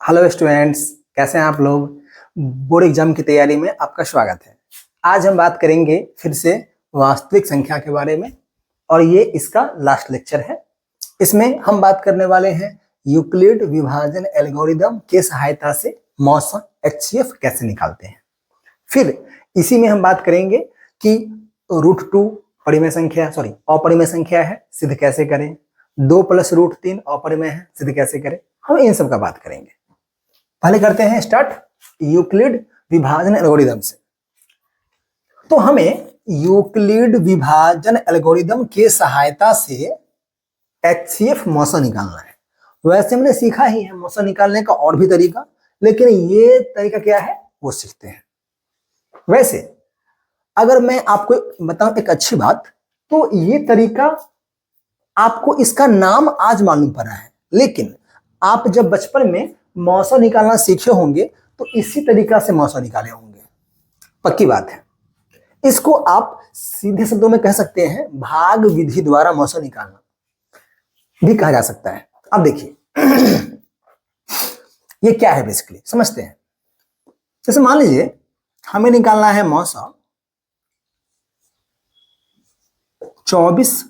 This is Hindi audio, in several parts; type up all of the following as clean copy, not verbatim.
हेलो स्टूडेंट्स, कैसे हैं आप लोग। बोर्ड एग्जाम की तैयारी में आपका स्वागत है। आज हम बात करेंगे फिर से वास्तविक संख्या के बारे में और ये इसका लास्ट लेक्चर है। इसमें हम बात करने वाले हैं यूक्लिड विभाजन एल्गोरिदम के सहायता से मौसा HCF कैसे निकालते हैं। फिर इसी में हम बात करेंगे कि √2 अपरिमेय संख्या है, सिद्ध कैसे करें। 2 + √3 अपरिमेय है, सिद्ध कैसे करें। हम इन सब का बात करेंगे। पहले करते हैं स्टार्ट यूक्लिड विभाजन एल्गोरिदम से। तो हमें यूक्लिड विभाजन एल्गोरिदम के सहायता से HCF मौसा निकालना है। वैसे हमने सीखा ही है मौसा निकालने का और भी तरीका, लेकिन ये तरीका क्या है वो सीखते हैं। वैसे अगर मैं आपको बताऊं एक अच्छी बात, तो ये तरीका आपको इसका नाम आज मालूम पड़ा है, लेकिन आप जब बचपन में मौसा निकालना सीखे होंगे तो इसी तरीका से मौसा निकाले होंगे, पक्की बात है। इसको आप सीधे शब्दों में कह सकते हैं भाग विधि द्वारा मौसा निकालना भी कहा जा सकता है। अब देखिए ये क्या है बेसिकली समझते हैं। जैसे मान लीजिए हमें निकालना है मौसा 24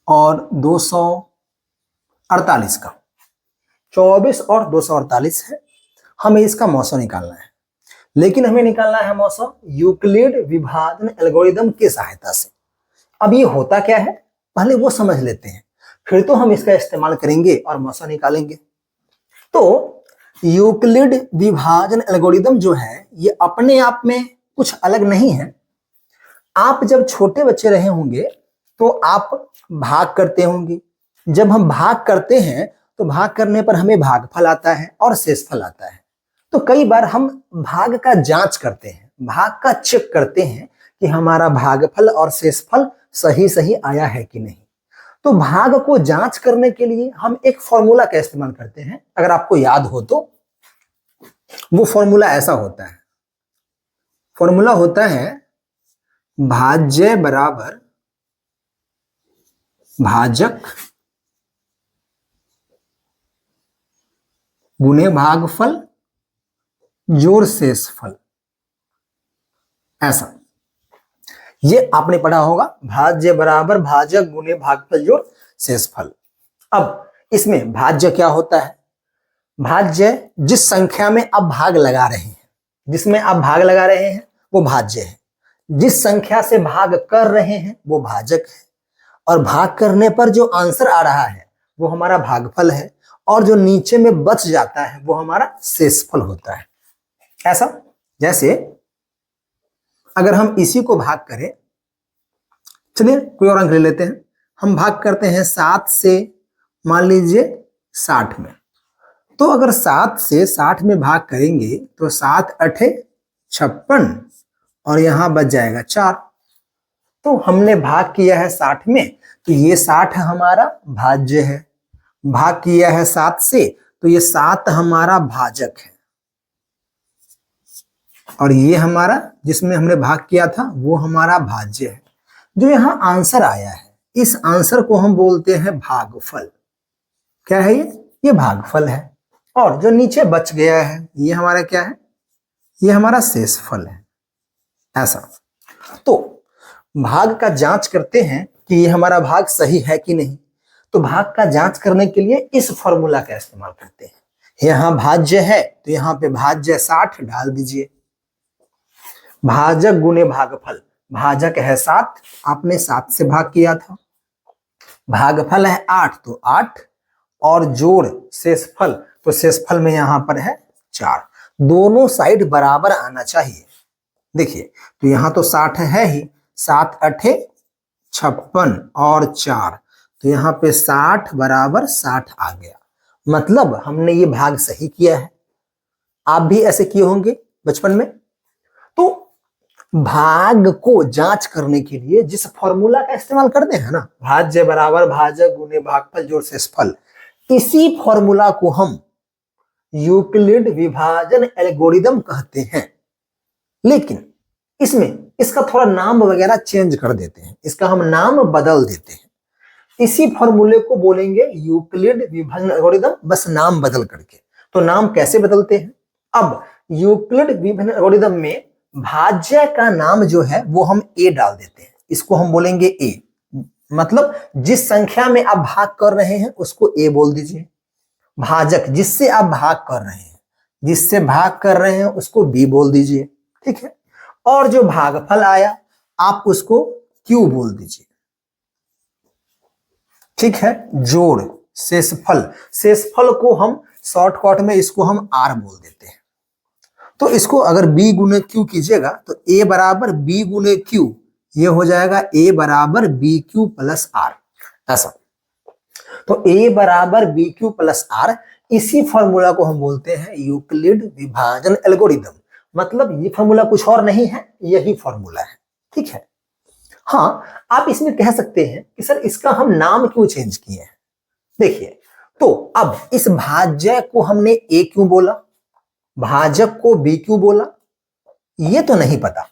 और 248 का। 24 और 248 है, हमें इसका मौसा निकालना है, लेकिन हमें निकालना है मौसा यूक्लिड विभाजन एल्गोरिदम की सहायता से। अब ये होता क्या है पहले वो समझ लेते हैं, फिर तो हम इसका इस्तेमाल करेंगे और मौसा निकालेंगे। तो यूक्लिड विभाजन एल्गोरिदम जो है ये अपने आप में कुछ अलग नहीं है। आप जब छोटे बच्चे रहे होंगे तो आप भाग करते होंगे। जब हम भाग करते हैं तो भाग करने पर हमें भागफल आता है और शेषफल आता है। तो कई बार हम भाग का जांच करते हैं, भाग का चेक करते हैं कि हमारा भागफल और शेषफल सही सही आया है कि नहीं। तो भाग को जांच करने के लिए हम एक फॉर्मूला का इस्तेमाल करते हैं। अगर आपको याद हो तो वो फॉर्मूला ऐसा होता है, फॉर्मूला होता है भाज्य बराबर भाजक गुणे भागफल जोड़ शेषफल। ऐसा ये आपने पढ़ा होगा, भाज्य बराबर भाजक गुणे भागफल जोड़ शेषफल। अब इसमें भाज्य क्या होता है? भाज्य जिस संख्या में आप भाग लगा रहे हैं, जिसमें आप भाग लगा रहे हैं वो भाज्य है। जिस संख्या से भाग कर रहे हैं वो भाजक है, और भाग करने पर जो आंसर आ रहा है वो हमारा भागफल है, और जो नीचे में बच जाता है वो हमारा शेषफल होता है। ऐसा जैसे अगर हम इसी को भाग करें, चलिए कोई और अंक ले लेते हैं। हम भाग करते हैं 7 से मान लीजिए 60 में। तो अगर 7 से 60 में भाग करेंगे तो 7 8 56 और यहां बच जाएगा 4। तो हमने भाग किया है 60 में, तो ये 60 हमारा भाज्य है। भाग किया है 7 से, तो ये 7 हमारा भाजक है, और ये हमारा जिसमें हमने भाग किया था वो हमारा भाज्य है। जो यहाँ आंसर आया है इस आंसर को हम बोलते हैं भागफल। क्या है ये भागफल है। और जो नीचे बच गया है ये हमारा क्या है? ये हमारा शेषफल है। ऐसा तो भाग का जांच करते हैं कि ये हमारा भाग सही है कि नहीं। तो भाग का जांच करने के लिए इस फॉर्मूला का इस्तेमाल करते हैं। यहां भाज्य है तो यहां पे भाज्य 60 डाल दीजिए। भाजक गुणे भागफल, भाजक है 7, आपने 7 से भाग किया था। भागफल है 8 तो 8, और जोड़ शेषफल, तो शेषफल में यहां पर है 4। दोनों साइड बराबर आना चाहिए। देखिए तो यहां तो 60 है ही, 7 8 56 और 4, तो यहाँ पे 60 बराबर 60 आ गया। मतलब हमने ये भाग सही किया है। आप भी ऐसे किए होंगे बचपन में। तो भाग को जांच करने के लिए जिस फॉर्मूला का इस्तेमाल करते हैं ना, भाज्य बराबर भाजक गुणे भागफल जोड़ शेषफल, इसी फॉर्मूला को हम यूक्लिड विभाजन एल्गोरिदम कहते हैं। लेकिन इसमें इसका थोड़ा नाम वगैरह चेंज कर देते हैं, इसका हम नाम बदल देते हैं। इसी फॉर्मूले को बोलेंगे यूक्लिड विभाजन एल्गोरिदम, बस नाम बदल करके। तो नाम कैसे बदलते हैं? अब यूक्लिड विभाजन एल्गोरिदम में भाज्य का नाम जो है वो हम ए डाल देते हैं, इसको हम बोलेंगे ए। मतलब जिस संख्या में आप भाग कर रहे हैं उसको ए बोल दीजिए, भाजक जिससे आप भाग कर रहे हैं, जिससे भाग कर रहे हैं उसको बी बोल दीजिए, ठीक है। और जो भागफल आया आप उसको क्यू बोल दीजिए, ठीक है। जोड़ शेषफल, शेषफल को हम शॉर्टकट में इसको हम आर बोल देते हैं। तो इसको अगर b गुने क्यू कीजिएगा तो a बराबर b गुने क्यू, ये हो जाएगा a बराबर बी क्यू प्लस आर, ऐसा। तो a बराबर बी क्यू प्लस आर, इसी फॉर्मूला को हम बोलते हैं यूक्लिड विभाजन एल्गोरिदम। मतलब ये फॉर्मूला कुछ और नहीं है, यही फॉर्मूला है, ठीक है। हाँ, आप इसमें कह सकते हैं कि सर इसका हम नाम क्यों चेंज किए हैं। देखिए, तो अब इस भाज्य को हमने ए क्यों बोला, भाजक को बी क्यों बोला, ये तो नहीं पता।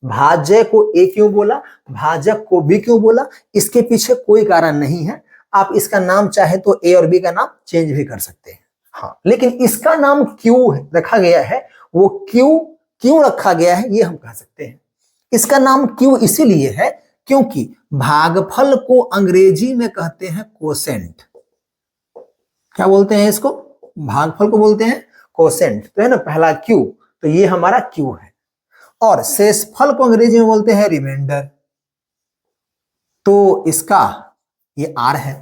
भाज्य को ए क्यों बोला, भाजक को बी क्यों बोला, इसके पीछे कोई कारण नहीं है। आप इसका नाम चाहे तो ए और बी का नाम चेंज भी कर सकते हैं। हाँ, लेकिन इसका नाम क्यों रखा गया है, वो क्यों रखा गया है ये हम कह सकते हैं। इसका नाम क्यों इसीलिए है क्योंकि भागफल को अंग्रेजी में कहते हैं कोसेंट। क्या बोलते हैं इसको? भागफल को बोलते हैं कोसेंट। तो है ना पहला क्यू, तो ये हमारा क्यू है। और शेषफल को अंग्रेजी में बोलते हैं रिमाइंडर, तो इसका ये आर है।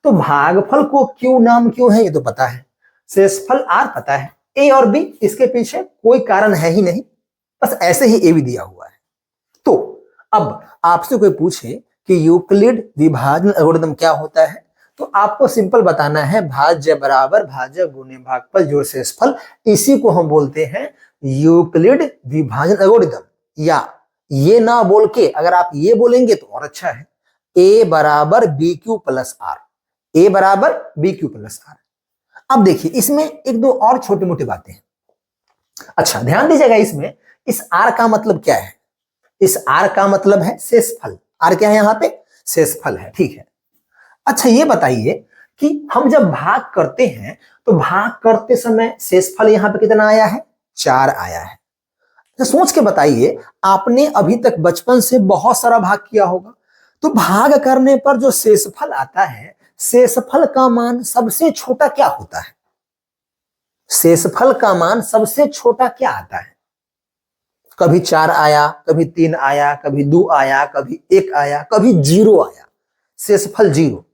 तो भागफल को क्यू नाम क्यों है ये तो पता है, शेषफल आर पता है, ए और बी इसके पीछे कोई कारण है ही नहीं, बस ऐसे ही ए भी दिया हुआ है। तो अब आपसे कोई पूछे कि यूक्लिड विभाजन एल्गोरिदम क्या होता है, तो आपको सिंपल बताना है भाज्य बराबर भाजक गुने भागफल जोड़ शेषफल, इसी को हम बोलते हैं यूक्लिड विभाजन एल्गोरिदम। या ये ना बोल के अगर आप ये बोलेंगे तो और अच्छा है, ए बराबर बी क्यू प्लस आर, ए बराबर बी क्यू प्लस आर। अब देखिए इसमें एक दो और छोटी मोटी बातें हैं। अच्छा ध्यान दीजिएगा, इसमें इस आर का मतलब क्या है? इस आर का मतलब है शेषफल। आर क्या है यहाँ पे? शेषफल है, ठीक है। अच्छा ये बताइए कि हम जब भाग करते हैं तो भाग करते समय शेषफल यहाँ पे कितना आया है? 4 आया है। तो सोच के बताइए, आपने अभी तक बचपन से बहुत सारा भाग किया होगा, तो भाग करने पर जो शेषफल आता है, शेषफल का मान सबसे छोटा क्या होता है? शेषफल का मान सबसे छोटा क्या आता है? कभी 4 आया, कभी 3 आया, कभी 2 आया, कभी 1 आया, कभी 0 आया, शेषफल 0।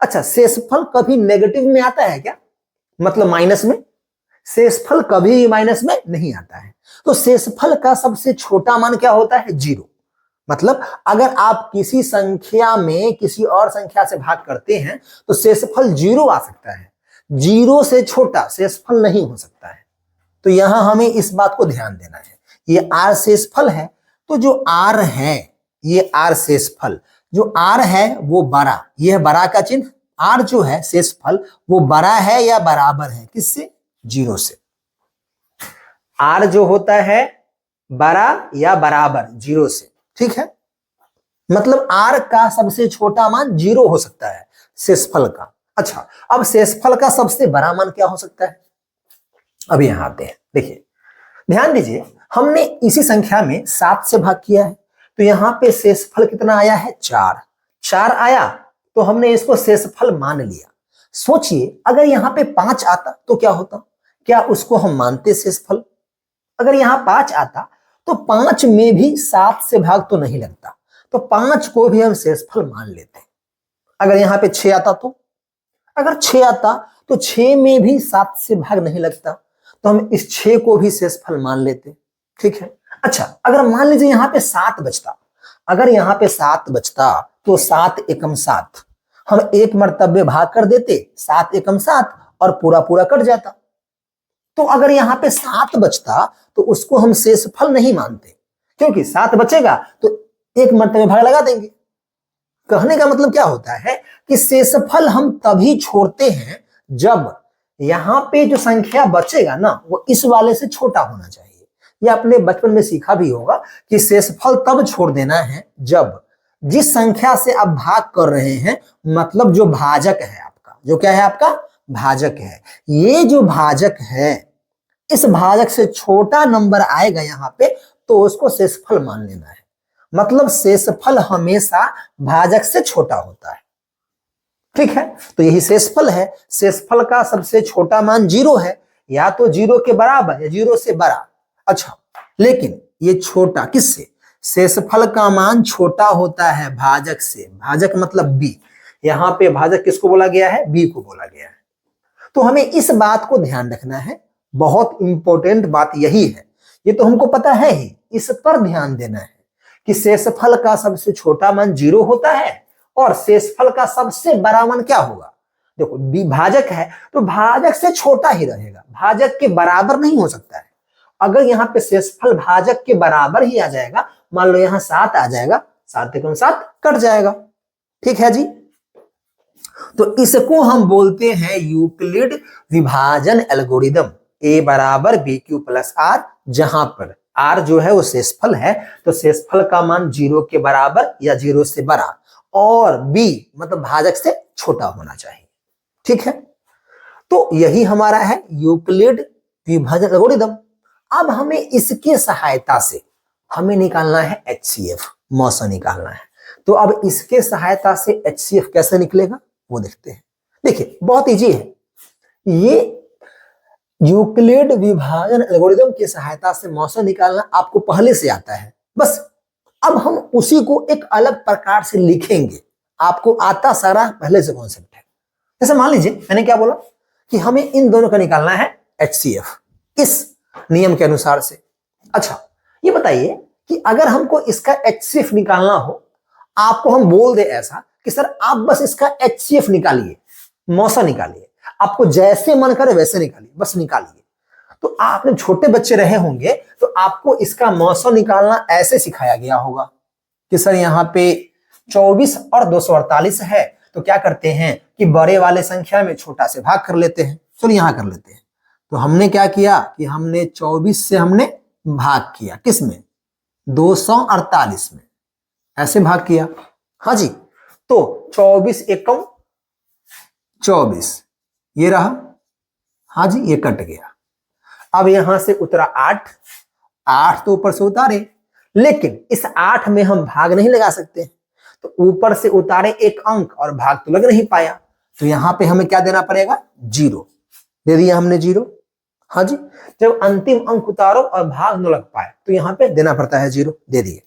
अच्छा, शेषफल कभी नेगेटिव में आता है क्या? मतलब माइनस में? शेषफल कभी माइनस में नहीं आता है। तो शेषफल का सबसे छोटा मान क्या होता है? 0। मतलब अगर आप किसी संख्या में किसी और संख्या से भाग करते हैं तो शेषफल 0 आ सकता है, 0 से छोटा शेषफल नहीं हो सकता है। तो यहां हमें इस बात को ध्यान देना है। ये आर शेषफल है, तो जो आर है ये आर शेषफल, जो आर है वो बड़ा, यह बड़ा का चिन्ह, आर जो है शेषफल वो बड़ा है या बराबर है किससे? 0 से। आर जो होता है बड़ा या बराबर 0 से, ठीक है। मतलब आर का सबसे छोटा मान 0 हो सकता है शेषफल का। अच्छा, अब शेषफल का सबसे बड़ा मान क्या हो सकता है? अब यहां आते हैं, देखिए ध्यान दीजिए, हमने इसी संख्या में 7 से भाग किया है, तो यहां पे शेषफल कितना आया है? 4 आया, तो हमने इसको शेषफल मान लिया। सोचिए अगर यहां पे 5 आता तो क्या होता? क्या उसको हम मानते शेषफल? अगर यहां 5 आता तो 5 में भी 7 से भाग तो नहीं लगता, तो 5 को भी हम शेषफल मान लेते। अगर यहां पे 6 आता तो, अगर 6 आता तो 6 में भी 7 से भाग नहीं लगता, तो हम इस 6 को भी शेषफल मान लेते, ठीक है। अच्छा, अगर मान लीजिए यहां पे 7 बचता, अगर यहां पे 7 बचता तो 7 एकम 7, हम एक मर्तबे भाग कर देते, 7 एकम 7 और पूरा पूरा कट जाता। तो अगर यहां पे 7 बचता तो उसको हम शेषफल नहीं मानते, क्योंकि 7 बचेगा तो एक मर्तबे भाग लगा देंगे। कहने का मतलब क्या होता है कि शेषफल हम तभी छोड़ते हैं जब यहां पे जो संख्या बचेगा ना वो इस वाले से छोटा होना चाहिए। ये आपने बचपन में सीखा भी होगा कि शेषफल तब छोड़ देना है जब जिस संख्या से आप भाग कर रहे हैं मतलब जो भाजक है आपका, जो क्या है आपका भाजक है, ये जो भाजक है इस भाजक से छोटा नंबर आएगा यहाँ पे तो उसको शेषफल मान लेना है। मतलब शेषफल हमेशा भाजक से छोटा होता है। ठीक है, तो यही शेषफल है। शेषफल का सबसे छोटा मान 0 है, या तो 0 के बराबर या 0 से बड़ा। अच्छा, लेकिन ये छोटा किससे? शेषफल का मान छोटा होता है भाजक से। भाजक मतलब b, यहाँ पे भाजक किसको बोला गया है? b को बोला गया है। तो हमें इस बात को ध्यान रखना है, बहुत इंपॉर्टेंट बात यही है। ये तो हमको पता है ही, इस पर ध्यान देना है कि शेषफल का सबसे छोटा मान 0 होता है और शेषफल का सबसे बड़ा मान क्या होगा? देखो भाजक है तो भाजक से छोटा ही रहेगा, भाजक के बराबर नहीं हो सकता है। अगर यहाँ पे शेषफल भाजक के बराबर ही आ जाएगा, मान लो यहाँ 7 आ जाएगा, 7 एकम 7 कट जाएगा। ठीक है जी, तो इसको हम बोलते हैं यूक्लिड विभाजन एल्गोरिदम, a बराबर बी क्यू प्लस आर, जहां पर r जो है वो शेषफल है तो शेषफल का मान 0 के बराबर या 0 से बड़ा और b मतलब भाजक से छोटा होना चाहिए। ठीक है, तो यही हमारा है यूक्लिड विभाजन एल्गोरिदम। अब हमें इसके सहायता से हमें निकालना है HCF, मौसा निकालना है। तो अब इसके सहायता से HCF कैसे निकलेगा वो देखते हैं। देखिए बहुत इजी है, ये यूक्लिड विभाजन एल्गोरिदम की सहायता से मौसा निकालना आपको पहले से आता है। बस अब हम उसी को एक अलग प्रकार से लिखेंगे, आपको आता सारा पहले से कॉन्सेप्ट है। जैसे मान लीजिए मैंने क्या बोला कि हमें इन दोनों का निकालना है HCF इस नियम के अनुसार से। अच्छा ये बताइए कि अगर हमको इसका HCF निकालना हो, आपको हम बोल दे ऐसा कि सर आप बस इसका HCF निकालिए, मौसा निकालिए, आपको जैसे मन करे वैसे निकालिए, बस निकालिए। तो आपने छोटे बच्चे रहे होंगे तो आपको इसका मौसा निकालना ऐसे सिखाया गया होगा कि सर यहाँ पे 24 और 248 है तो क्या करते हैं कि बड़े वाले संख्या में छोटा से भाग कर लेते हैं। चलो यहां कर लेते हैं। तो हमने क्या किया कि हमने 24 से हमने भाग किया, किसमें? 248 में, ऐसे भाग किया। हाँ जी, तो 24 एकम 24 ये रहा। हाँ जी, ये कट गया। अब यहां से उतरा 8, 8 तो ऊपर से उतारे, लेकिन इस 8 में हम भाग नहीं लगा सकते, तो ऊपर से उतारे एक अंक और भाग तो लग नहीं पाया, तो यहां पे हमें क्या देना पड़ेगा? 0 दे दिया हमने 0। हाँ जी, जब अंतिम अंक उतारो और भाग न लग पाए तो यहां पे देना पड़ता है 0, दे दिए।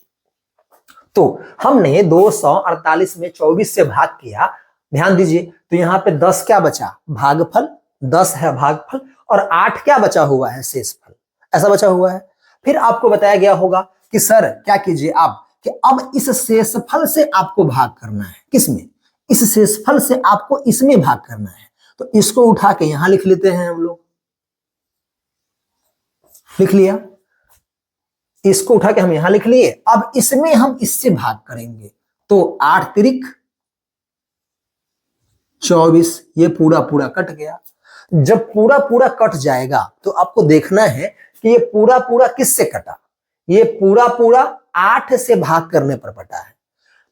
तो हमने 248 में 24 से भाग किया, ध्यान दीजिए, तो यहाँ पे 10 क्या बचा? भागफल, 10 है भागफल, और 8 क्या बचा हुआ है? शेषफल, ऐसा बचा हुआ है। फिर आपको बताया गया होगा कि सर क्या कीजिए आप कि अब इस शेषफल से आपको भाग करना है, किसमें? इस शेषफल से आपको इसमें भाग करना है, तो इसको उठा के यहां लिख लेते हैं हम लोग। लिख लिया, इसको उठा के हम यहां लिख लिए। अब इसमें हम इससे भाग करेंगे, तो 8 तिरिक 24, ये पूरा पूरा कट गया। जब पूरा पूरा कट जाएगा तो आपको देखना है कि ये पूरा पूरा किससे कटा? ये पूरा पूरा 8 से भाग करने पर कटा है।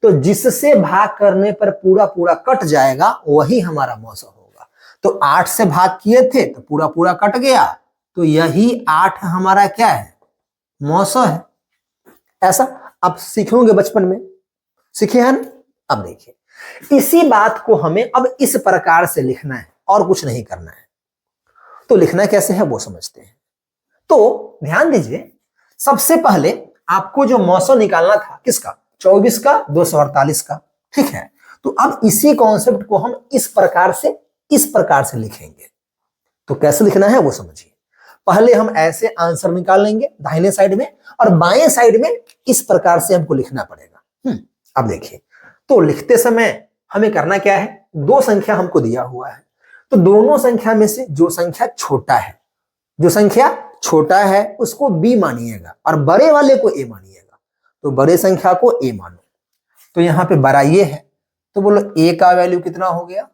तो जिससे भाग करने पर पूरा पूरा कट जाएगा वही हमारा मौसा होगा। तो 8 से भाग किए थे तो पूरा पूरा कट गया, तो यही 8 हमारा क्या है? मौसा है। ऐसा आप सीखोगे बचपन में, सीखे हैं ना? अब देखिए, इसी बात को हमें अब इस प्रकार से लिखना है और कुछ नहीं करना है। तो लिखना कैसे है वो समझते हैं। तो ध्यान दीजिए, सबसे पहले आपको जो मौसा निकालना था किसका? 24 का, 248 का। ठीक है, तो अब इसी कॉन्सेप्ट को हम इस प्रकार से लिखेंगे। तो कैसे लिखना है वो समझिए। पहले हम ऐसे आंसर निकाल लेंगे दाहिने साइड में, और बाएं साइड में इस प्रकार से हमको लिखना पड़ेगा। अब देखिए, तो लिखते समय हमें करना क्या है? 2 संख्या हमको दिया हुआ है, तो दोनों संख्या में से जो संख्या छोटा है उसको b मानिएगा और बड़े वाले को a मानिएगा। तो बड़े संख्या को a मानो, तो यहां पे बड़ा ये है, तो बोलो a का वैल्यू कितना हो गया?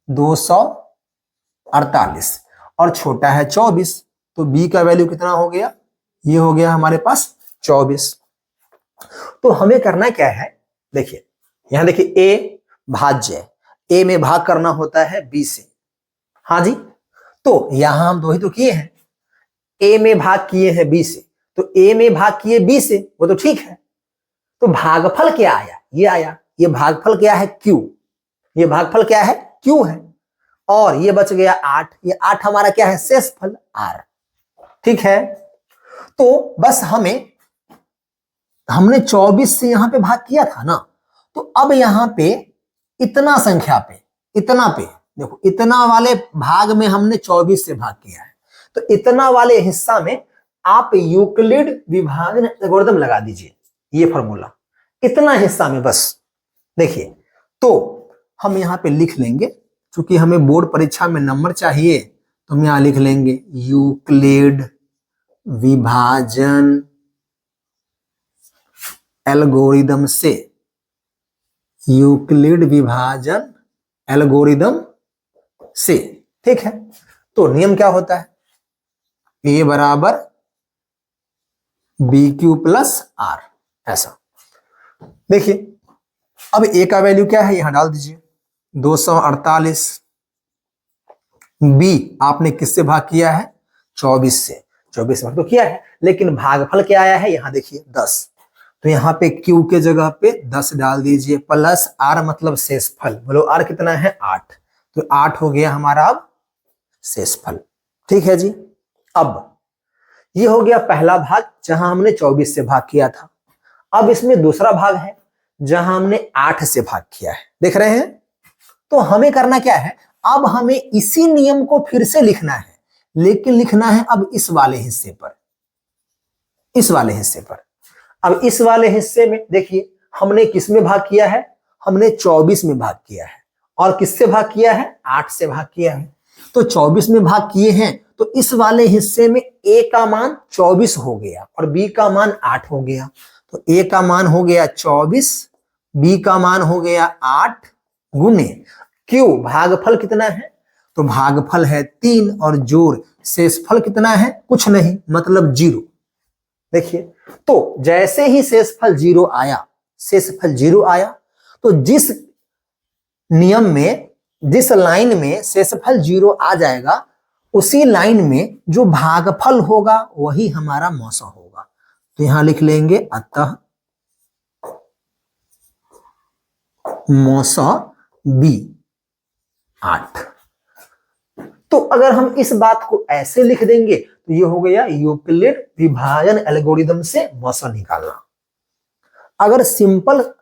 248, और छोटा है 24, तो b का वैल्यू कितना हो गया? ये हो गया हमारे पास 24। तो हमें करना क्या है? देखिए, यहां देखिए ए भाज्य, ए में भाग करना होता है बी से। हाँ जी, तो यहां हम दो ही तो किए हैं, ए में भाग किए हैं बी से, तो ए में भाग किए बी से, वो तो ठीक है। तो भागफल क्या आया, ये आया, ये भागफल क्या है क्यू, ये भागफल क्या है क्यू है। और ये बच गया 8, ये 8 हमारा क्या है शेषफल आर। ठीक है, तो बस हमने 24 से यहां पे भाग किया था ना, तो अब यहां पे इतना संख्या पे, इतना पे देखो, इतना वाले भाग में हमने 24 से भाग किया है, तो इतना वाले हिस्सा में आप यूक्लिड विभाजन एल्गोरिथम लगा दीजिए, ये फॉर्मूला इतना हिस्सा में बस। देखिए, तो हम यहां पे लिख लेंगे, क्योंकि हमें बोर्ड परीक्षा में नंबर चाहिए, तो हम यहां लिख लेंगे यूक्लिड विभाजन एल्गोरिदम से, यूक्लिड विभाजन एल्गोरिदम से। ठीक है, तो नियम क्या होता है, ए बराबर बी क्यू प्लस आर, ऐसा। देखिए, अब ए का वैल्यू क्या है यहां डाल दीजिए 248, बी आपने किससे भाग किया है 24 से, 24 भाग तो किया है, लेकिन भागफल क्या आया है यहां देखिए 10, तो यहां पे क्यू के जगह पे 10 डाल दीजिए, प्लस आर मतलब शेषफल, बोलो आर कितना है 8, तो 8 हो गया हमारा अब शेषफल। ठीक है जी, अब ये हो गया पहला भाग जहां हमने 24 से भाग किया था। अब इसमें दूसरा भाग है जहां हमने 8 से भाग किया है, देख रहे हैं। तो हमें करना क्या है, अब हमें इसी नियम को फिर से लिखना है, लेकिन लिखना है अब इस वाले हिस्से पर, इस वाले हिस्से पर। अब इस वाले हिस्से में देखिए, हमने किस में भाग किया है, हमने 24 में भाग किया है, और किससे भाग किया है 8 से भाग किया है। तो 24 में भाग किए हैं, तो इस वाले हिस्से में a का मान 24 हो गया और b का मान 8 हो गया, तो a का मान हो गया 24, b का मान हो गया 8 गुने क्यों, भागफल कितना है, तो भागफल है 3 और जोड़ शेषफल कितना है कुछ नहीं, मतलब 0। देखिए, तो जैसे ही शेषफल 0 आया, शेषफल 0 आया, तो जिस नियम में, जिस लाइन में शेषफल 0 आ जाएगा, उसी लाइन में जो भागफल होगा वही हमारा मौसा होगा। तो यहां लिख लेंगे अतः मौसा b 8। तो अगर हम इस बात को ऐसे लिख देंगे तो ये हो गया यूक्लिड विभाजन एल्गोरिदम से मौसा निकालना। अगर सिंपल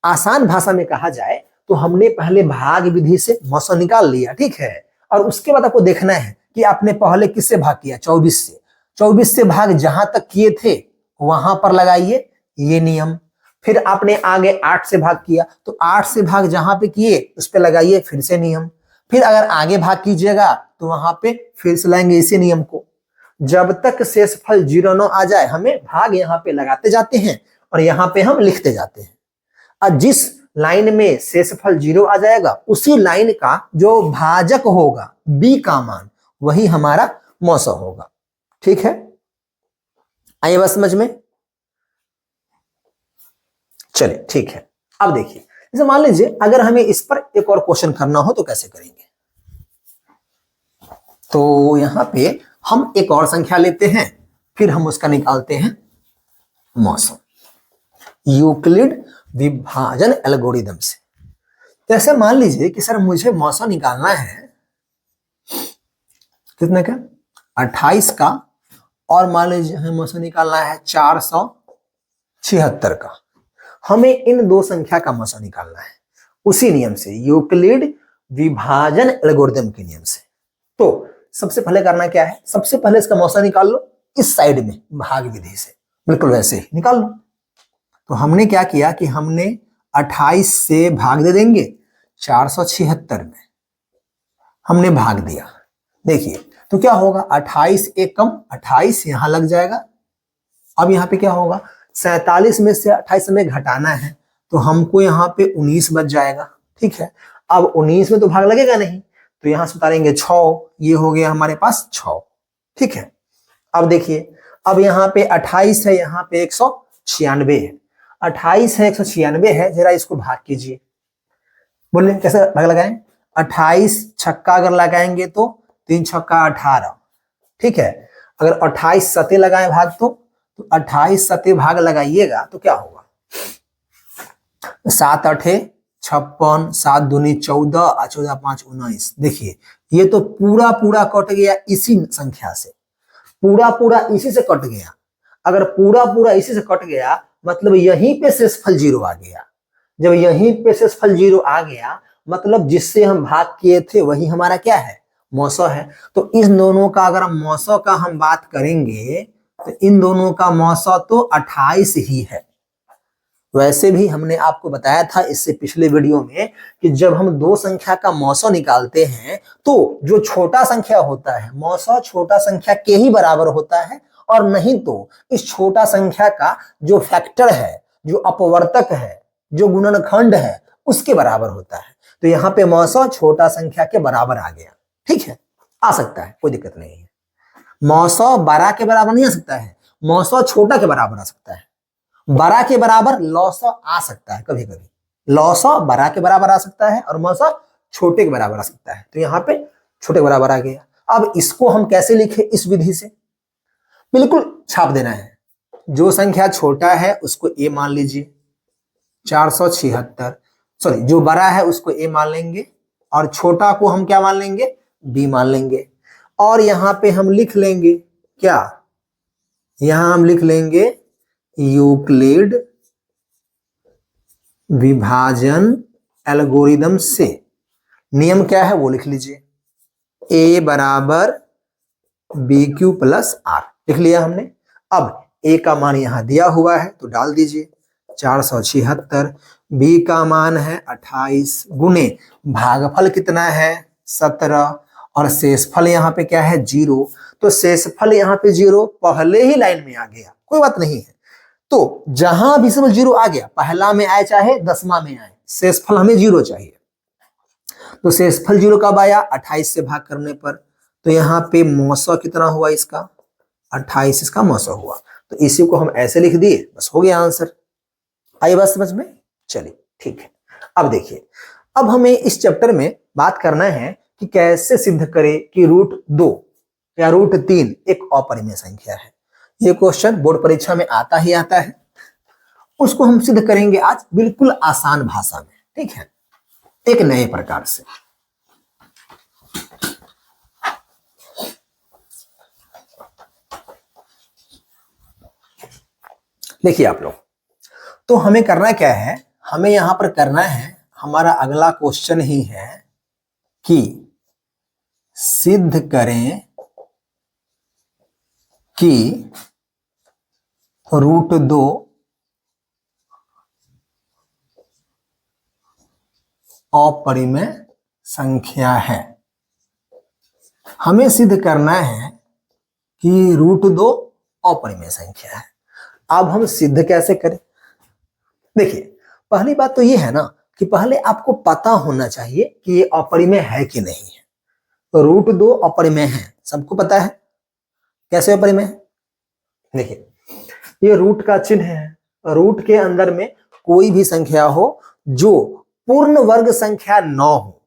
आसान भाषा में कहा जाए तो हमने पहले भाग विधि से मौसा निकाल लिया, ठीक है, और उसके बाद आपको देखना है कि आपने पहले किससे भाग किया 24 से, 24 से भाग जहां तक किए थे वहां पर लगाइए ये नियम, फिर आपने आगे 8 से भाग किया तो 8 से भाग जहां पे किए उस पे लगाइए फिर से नियम, फिर अगर आगे भाग कीजिएगा तो वहां पे फिर से लाएंगे इसी नियम को, जब तक शेषफल 0 न आ जाए हमें भाग यहाँ पे लगाते जाते हैं और यहाँ पे हम लिखते जाते हैं। और जिस लाइन में शेषफल 0 आ जाएगा उसी लाइन का जो भाजक होगा b का मान वही हमारा मौसा होगा। ठीक है, आइए बात समझ में, चलिए ठीक है। अब देखिए, जैसे मान लीजिए अगर हमें इस पर एक और क्वेश्चन करना हो तो कैसे करेंगे, तो यहां पे हम एक और संख्या लेते हैं, फिर हम उसका निकालते हैं मौसा यूक्लिड विभाजन एल्गोरिदम से। जैसे मान लीजिए कि सर मुझे मौसा निकालना है कितने का 28 का, और मान लीजिए हमें मौसा निकालना है 476 का। हमें इन दो संख्या का मौसा निकालना है उसी नियम से, यूक्लिड विभाजन एल्गोरिदम के नियम से। तो सबसे पहले करना क्या है, सबसे पहले इसका मौसा निकाल लो इस साइड में भाग विधि से, बिल्कुल वैसे ही निकाल लो। तो हमने क्या किया कि हमने 28 से भाग दे देंगे 476 में, हमने भाग दिया। देखिए तो क्या होगा 28 एक कम 28 यहां लग जाएगा। अब यहाँ पे क्या होगा 47 में से 28 में घटाना है तो हमको यहाँ पे 19 बच जाएगा। ठीक है, अब 19 में तो भाग लगेगा नहीं तो यहां से उतारेंगे 6, ये हो गया हमारे पास 6। ठीक है, अब देखिए अब यहाँ पे 28 है, यहाँ पे 196 है। 28 है, 196 है, जरा इसको भाग कीजिए। बोलिए कैसे भाग लगाएं? 28 छक्का अगर लगाएंगे तो 3 छक्का 18, ठीक है। अगर 28 सते लगाएं भाग तो 28 सते भाग लगाइएगा तो क्या होगा? 7 8 56, 7 दूनी 14 और 14 5 19। देखिए ये तो पूरा पूरा कट गया इसी संख्या से, पूरा पूरा इसी से कट गया। अगर पूरा पूरा इसी से कट गया मतलब यहीं पे शेषफल 0 आ गया। जब यहीं पे शेषफल 0 आ गया मतलब जिससे हम भाग किए थे वही हमारा क्या है? मौसौ है। तो इन दोनों का अगर हम मौसौ का हम बात करेंगे तो इन दोनों का मौसौ तो 28 ही है। वैसे भी हमने आपको बताया था इससे पिछले वीडियो में कि जब हम दो संख्या का मौसौ निकालते हैं तो जो छोटा संख्या होता है मौसौ छोटा संख्या के ही बराबर होता है, और नहीं तो इस छोटा संख्या का जो फैक्टर है, जो अपवर्तक है, जो गुणनखंड है उसके बराबर होता है। तो यहाँ पे मौसौ छोटा संख्या के बराबर आ गया, ठीक है, आ सकता है, कोई दिक्कत नहीं है। मौसौ बड़ा के बराबर नहीं आ सकता है, मौसौ छोटा के बराबर आ सकता है। बड़ा के बराबर लौसौ आ सकता है, कभी कभी लौसौ बड़ा के बराबर आ सकता है और मौसौ छोटे के बराबर आ सकता है। तो यहाँ पे छोटे के बराबर आ गया। अब इसको हम कैसे लिखे? इस विधि से बिल्कुल छाप देना है। जो संख्या छोटा है उसको ए मान लीजिए, 476, सॉरी जो बड़ा है उसको ए मान लेंगे और छोटा को हम क्या मान लेंगे? बी मान लेंगे। और यहाँ पे हम लिख लेंगे क्या? यहां हम लिख लेंगे यूक्लिड विभाजन एल्गोरिदम से। नियम क्या है वो लिख लीजिए, ए बराबर बी क्यू प्लस आर, लिख लिया हमने। अब ए का मान यहां दिया हुआ है तो डाल दीजिए 476, बी का मान है 28 गुने भागफल कितना है 17 और शेषफल यहाँ पे क्या है 0। तो शेषफल यहाँ पे 0 पहले ही लाइन में आ गया, कोई बात नहीं है। तो जहां भी सब 0 आ गया, पहला में आए चाहे 10वां में आए, शेषफल हमें 0 चाहिए। तो शेषफल 0 कब आया? 28 से भाग करने पर। तो यहाँ पे मौसौ कितना हुआ इसका? 28 इसका मौसौ हुआ। तो इसी को हम ऐसे लिख दिए, बस हो गया आंसर। आई बात समझ में? चलिए ठीक है। अब देखिए, अब हमें इस चैप्टर में बात करना है कि कैसे सिद्ध करें कि √2 या √3 एक अपरिमेय संख्या है। ये क्वेश्चन बोर्ड परीक्षा में आता ही आता है, उसको हम सिद्ध करेंगे आज बिल्कुल आसान भाषा में, ठीक है, एक नए प्रकार से। देखिए आप लोग, तो हमें करना क्या है? हमें यहां पर करना है, हमारा अगला क्वेश्चन ही है कि सिद्ध करें कि √2 अपरिमेय संख्या है। हमें सिद्ध करना है कि √2 अपरिमेय संख्या है। अब हम सिद्ध कैसे करें? देखिए, पहली बात तो ये है ना कि पहले आपको पता होना चाहिए कि ये अपरिमेय है कि नहीं है। तो √2 अपरिमेय है, सबको पता है। कैसे अपरिमेय है? देखिए, ये रूट का चिन्ह है। रूट के अंदर में कोई भी संख्या हो जो पूर्ण वर्ग संख्या 9 हो,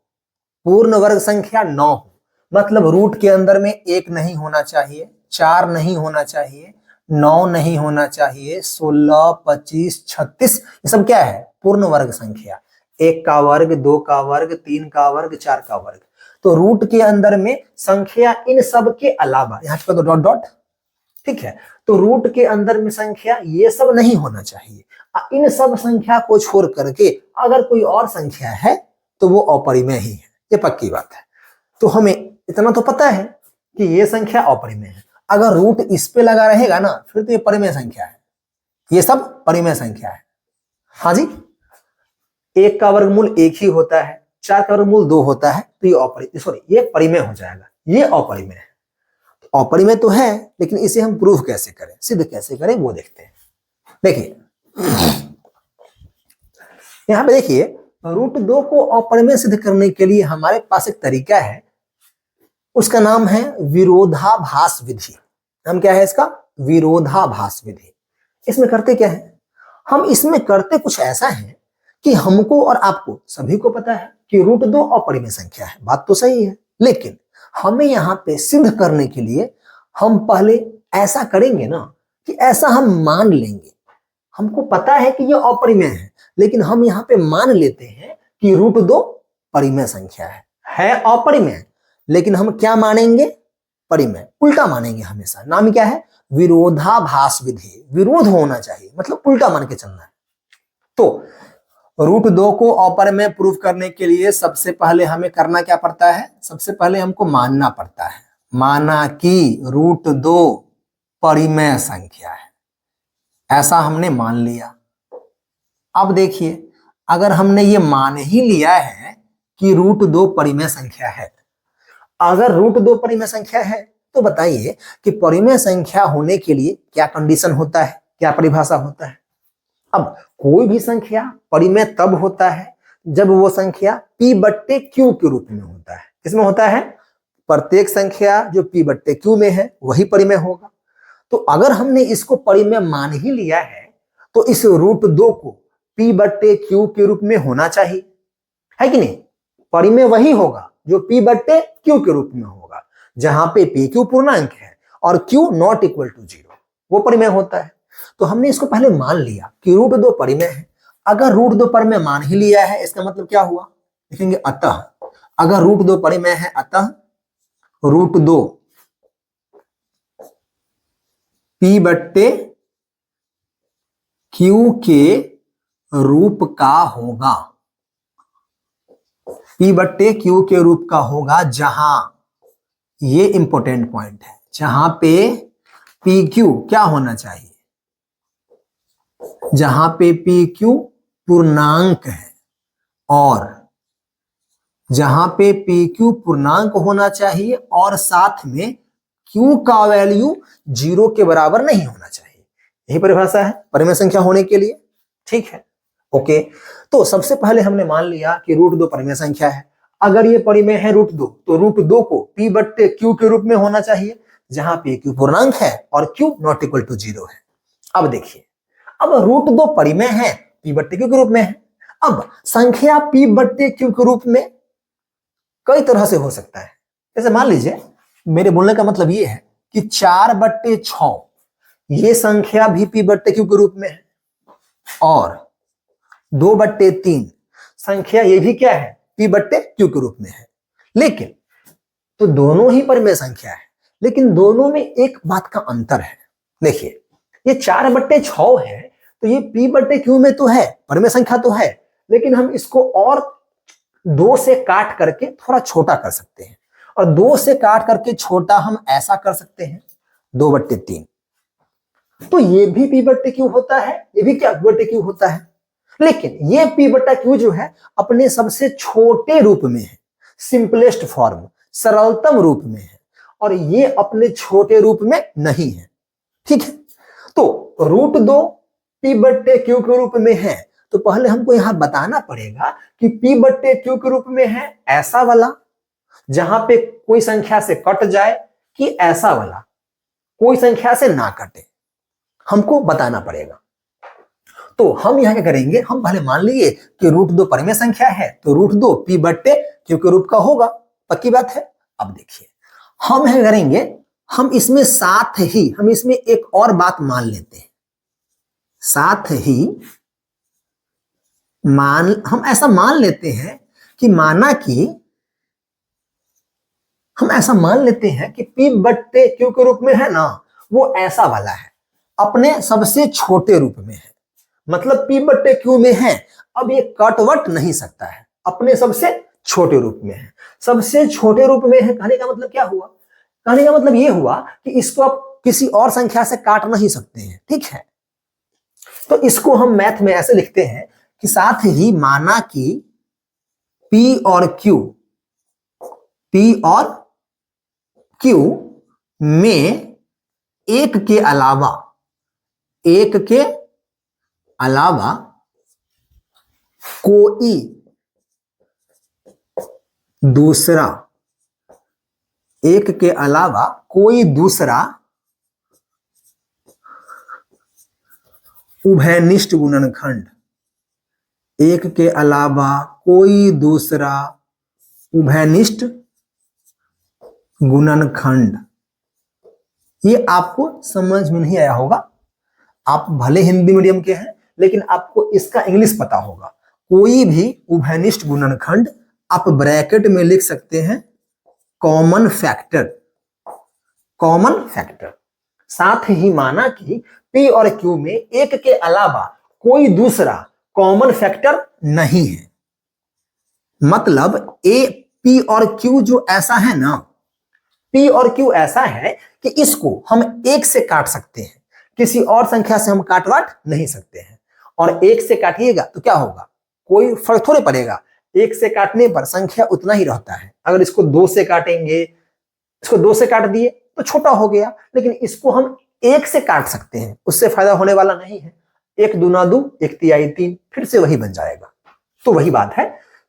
पूर्ण वर्ग संख्या 9 हो, मतलब रूट के अंदर में 1 नहीं होना चाहिए, 4 नहीं होना चाहिए, 9 नहीं होना चाहिए, 16, 25, 36, ये सब क्या है? पूर्ण वर्ग संख्या। 1 का वर्ग, 2 का वर्ग, 3 का वर्ग, 4 का वर्ग। तो रूट के अंदर में संख्या इन सब के अलावा, यहाँ पे तो डॉट डॉट, ठीक है, तो रूट के अंदर में संख्या ये सब नहीं होना चाहिए। इन सब संख्या को छोड़ करके अगर कोई और संख्या है तो वो अपरिमेय ही है, ये पक्की बात है। तो हमें इतना तो पता है कि ये संख्या अपरिमेय है। अगर रूट इस पे लगा रहेगा ना फिर तो ये परिमेय संख्या है, ये सब परिमेय संख्या है। हाँ जी, 1 का वर्गमूल 1 ही होता है, 4 का वर्गमूल 2 होता है, तो ये परिमेय हो जाएगा, ये अपरिमेय है। अपरिमेय तो है, लेकिन इसे हम प्रूफ कैसे करें, सिद्ध कैसे करें वो देखते हैं। देखिए यहां पे देखिए, √2 को अपरिमेय सिद्ध करने के लिए हमारे पास एक तरीका है, उसका नाम है विरोधाभास विधि। नाम क्या है इसका? विरोधाभास विधि। इसमें करते क्या है, हम इसमें करते कुछ ऐसा है कि हमको और आपको सभी को पता है कि √2 अपरिमेय संख्या है, बात तो सही है, लेकिन हमें यहाँ पे सिद्ध करने के लिए हम पहले ऐसा करेंगे ना कि ऐसा हम मान लेंगे। हमको पता है कि ये अपरिमेय है, लेकिन हम यहाँ पे मान लेते हैं कि √2 परिमेय संख्या है अपरिमेय, लेकिन हम क्या मानेंगे? परिमेय। उल्टा मानेंगे हमेशा। नाम क्या है? विरोधाभास विधि। विरोध होना चाहिए, मतलब उल्टा मान के चलना है। तो √2 को अपरिमेय प्रूव करने के लिए सबसे पहले हमें करना क्या पड़ता है? सबसे पहले हमको मानना पड़ता है, माना कि √2 परिमेय संख्या है, ऐसा हमने मान लिया। अब देखिए, अगर हमने ये मान ही लिया है कि √2 परिमेय संख्या है, अगर √2 परिमेय संख्या है तो बताइए कि परिमेय संख्या होने के लिए क्या कंडीशन होता है, क्या परिभाषा होता है? अब कोई भी संख्या परिमेय तब होता है जब वो संख्या p/q के रूप में होता है। किसमें होता है? प्रत्येक संख्या जो p/q में है वही परिमेय होगा। तो अगर हमने इसको परिमेय मान ही लिया है तो इस √2 को p/q के रूप में होना चाहिए, है कि नहीं? परिमेय वही होगा जो p/q के रूप में होगा, जहां पे p/q पूर्णांक है और q ≠ 0, वो परिमेय होता है। तो हमने इसको पहले मान लिया कि √2 परिमेय है। अगर √2 परिमेय मान ही लिया है, इसका मतलब क्या हुआ? लिखेंगे अतः, अगर √2 परिमेय है, अतः √2 p/q के रूप का होगा, p/q के रूप का होगा, जहां, ये इंपॉर्टेंट पॉइंट है, जहां पे pq क्या होना चाहिए? जहां पे pq पूर्णांक है, और जहां पे pq पूर्णांक होना चाहिए और साथ में q का वैल्यू 0 के बराबर नहीं होना चाहिए। यही परिभाषा है परिमेय संख्या होने के लिए। ठीक है, ओके। तो सबसे पहले हमने मान लिया कि √2 परिमेय संख्या है। अगर ये परिमेय है √2, तो √2 को p/q के रूप में होना चाहिए, जहां pq पूर्णांक है और q ≠ 0 है। अब देखिए, अब √2 परिमेय है, p/q के रूप में है। अब संख्या p/q के रूप में कई तरह से हो सकता है। जैसे मान लीजिए, मेरे बोलने का मतलब ये है कि 4/6 ये संख्या भी p/q के रूप में है, और 2/3 संख्या ये भी क्या है? p/q के रूप में है। लेकिन तो दोनों ही परिमेय संख्या है, लेकिन दोनों में एक बात का अंतर है। देखिए, ये 4/6 है, तो ये p/q में तो है, परिमेय संख्या तो है, लेकिन हम इसको और 2 से काट करके थोड़ा छोटा कर सकते हैं, और 2 से काट करके छोटा हम ऐसा कर सकते हैं 2/3। तो ये भी p/q होता है, ये भी क्या p/q होता है, लेकिन ये p/q जो है अपने सबसे छोटे रूप में है, सिंपलेस्ट फॉर्म, सरलतम रूप में है, और ये अपने छोटे रूप में नहीं है। ठीक है, तो √2 p/q के रूप में है, तो पहले हमको यहां बताना पड़ेगा कि p/q के रूप में है ऐसा वाला जहां पे कोई संख्या से कट जाए, कि ऐसा वाला कोई संख्या से ना कटे, हमको बताना पड़ेगा। तो हम यहां क्या करेंगे, हम पहले मान लिए कि √2 परिमेय संख्या है, तो √2 p/q के रूप का होगा, पक्की बात है। अब देखिए, हम है करेंगे, हम इसमें साथ ही हम इसमें एक और बात मान लेते हैं, साथ ही हम ऐसा मान लेते हैं कि माना कि हम ऐसा मान लेते हैं कि p/q के रूप में है ना, वो ऐसा वाला है, अपने सबसे छोटे रूप में है, मतलब p/q में है, अब ये कटवट नहीं सकता है, अपने सबसे छोटे रूप में है। सबसे छोटे रूप में है कहने का मतलब क्या हुआ? कहने का मतलब ये हुआ कि इसको आप किसी और संख्या से काट नहीं सकते हैं। ठीक है, तो इसको हम मैथ में ऐसे लिखते हैं कि साथ ही माना कि p और q में एक के अलावा कोई दूसरा, एक के अलावा कोई दूसरा उभयनिष्ठ गुणनखंड, एक के अलावा कोई दूसरा उभयनिष्ठ गुणनखंड। ये आपको समझ में नहीं आया होगा, आप भले हिंदी मीडियम के हैं लेकिन आपको इसका इंग्लिश पता होगा। कोई भी उभयनिष्ठ गुणनखंड आप ब्रैकेट में लिख सकते हैं कॉमन फैक्टर, कॉमन फैक्टर। साथ ही माना कि P और Q में एक के अलावा कोई दूसरा कॉमन फैक्टर नहीं है। मतलब A, P और Q जो ऐसा है ना, P और Q ऐसा है कि इसको हम एक से काट सकते हैं, किसी और संख्या से हम काट नहीं सकते हैं। और एक से काटिएगा तो क्या होगा, कोई फर्क थोड़े पड़ेगा। एक से काटने पर संख्या उतना ही रहता है। अगर इसको दो से काटेंगे, इसको दो से काट दिए तो छोटा हो गया, लेकिन इसको हम एक से काट सकते हैं, उससे फायदा होने वाला नहीं है। एक दूना दो, एक तिहाई तीन, फिर से वही बन जाएगा। तो वही बात है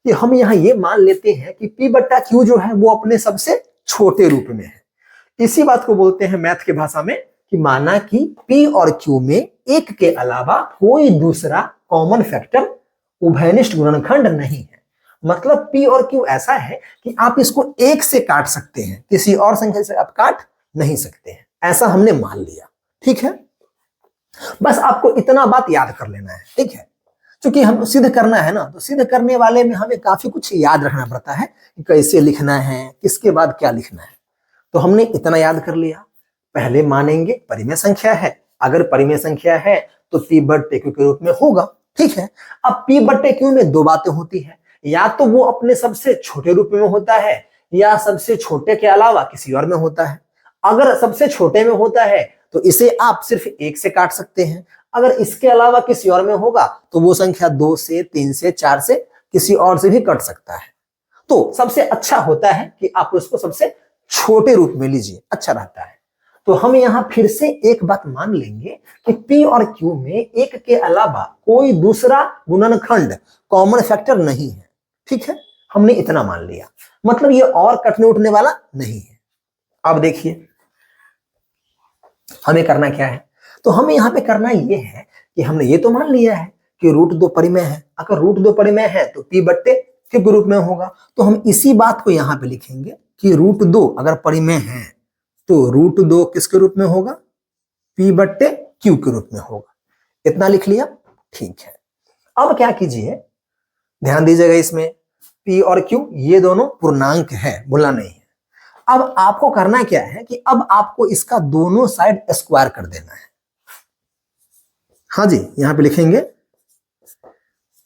कि हम यहाँ ये मान लेते हैं कि P बट्टा Q जो है वो अपने सबसे छोटे रूप में है। इसी बात को बोलते हैं मैथ की भाषा में कि माना कि P और Q में एक के अलावा कोई दूसरा कॉमन फैक्टर उभयनिष्ठ गुणनखंड नहीं है। मतलब P और Q ऐसा है कि आप इसको एक से काट सकते हैं, किसी और संख्या से आप काट नहीं सकते हैं। ऐसा हमने मान लिया, ठीक है। बस आपको इतना बात याद कर लेना है, ठीक है। क्योंकि हम सिद्ध करना है ना, तो सिद्ध करने वाले में हमें काफी कुछ याद रखना पड़ता है कि कैसे लिखना है, किसके बाद क्या लिखना है। तो हमने इतना याद कर लिया। पहले मानेंगे परिमेय संख्या है, अगर परिमेय संख्या है तो P बट्टे Q के रूप में होगा, ठीक है। अब P बट्टे Q में दो बातें होती है, या तो वो अपने सबसे छोटे रूप में होता है या सबसे छोटे के अलावा किसी और में होता है। अगर सबसे छोटे में होता है तो इसे आप सिर्फ एक से काट सकते हैं। अगर इसके अलावा किसी और में होगा तो वो संख्या 2 से, 3 से, 4 से, किसी और से भी कट सकता है। तो सबसे अच्छा होता है कि आप उसको सबसे छोटे रूप में लीजिए, अच्छा रहता है। तो हम यहां फिर से एक बात मान लेंगे कि P और Q में एक के अलावा कोई दूसरा गुणनखंड कॉमन फैक्टर नहीं है, ठीक है। हमने इतना मान लिया, मतलब ये और कटने उठने वाला नहीं है। अब देखिए हमें करना क्या है। तो हमें यहाँ पे करना ये है कि हमने ये तो मान लिया है कि रूट दो परिमेय है। अगर रूट दो परिमेय है तो P बट्टे Q के रूप में होगा। तो हम इसी बात को यहाँ पे लिखेंगे कि रूट दो अगर परिमेय है तो रूट दो किसके रूप में होगा, P बट्टे Q के रूप में होगा। इतना लिख लिया, ठीक है। अब क्या कीजिए, ध्यान दीजिएगा, इसमें P और Q ये दोनों पूर्णांक है, भूलना नहीं है। अब आपको करना क्या है कि अब आपको इसका दोनों साइड स्क्वायर कर देना है। हाँ जी, यहां पे लिखेंगे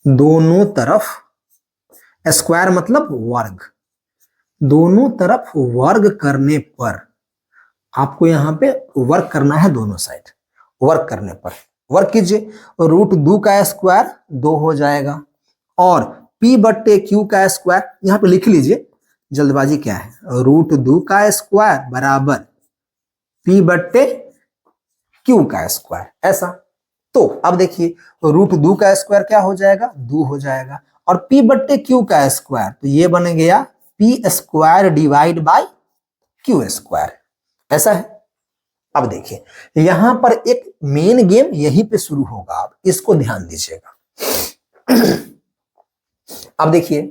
दोनों तरफ स्क्वायर मतलब वर्ग। दोनों तरफ वर्ग करने पर आपको यहां पे वर्क करना है, दोनों साइड वर्क करने पर वर्क कीजिए। रूट 2 का स्क्वायर 2 हो जाएगा और P बट्टे Q का स्क्वायर यहां पे लिख लीजिए, जल्दबाजी क्या है, रूट 2 का स्क्वायर बराबर P बट्टे Q का स्क्वायर, ऐसा। तो अब देखिए रूट 2 का स्क्वायर क्या हो जाएगा, 2 हो जाएगा, और P बट्टे Q का स्क्वायर तो ये बन गया P square divide by Q square, ऐसा है। अब देखिए यहां पर एक मेन गेम यहीं पे शुरू होगा, आप इसको ध्यान दीजिएगा। अब देखिए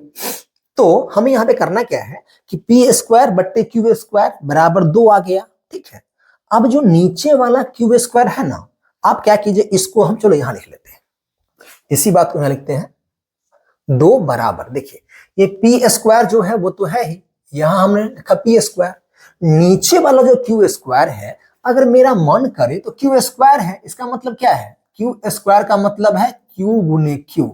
तो हमें यहां पे करना क्या है कि P स्क्वायर बट्टे Q स्क्वायर बराबर 2 आ गया, ठीक है। अब जो नीचे वाला Q स्क्वायर है ना, आप क्या कीजिए, इसको हम चलो यहां लिख लेते हैं, इसी बात को यहां लिखते हैं 2 बराबर। देखिए ये P स्क्वायर जो है वो तो है ही, यहां हमने लिखा P स्क्वायर, नीचे वाला जो Q स्क्वायर है अगर मेरा मन करे तो Q स्क्वायर है, इसका मतलब क्या है, Q स्क्वायर का मतलब है Q गुने Q।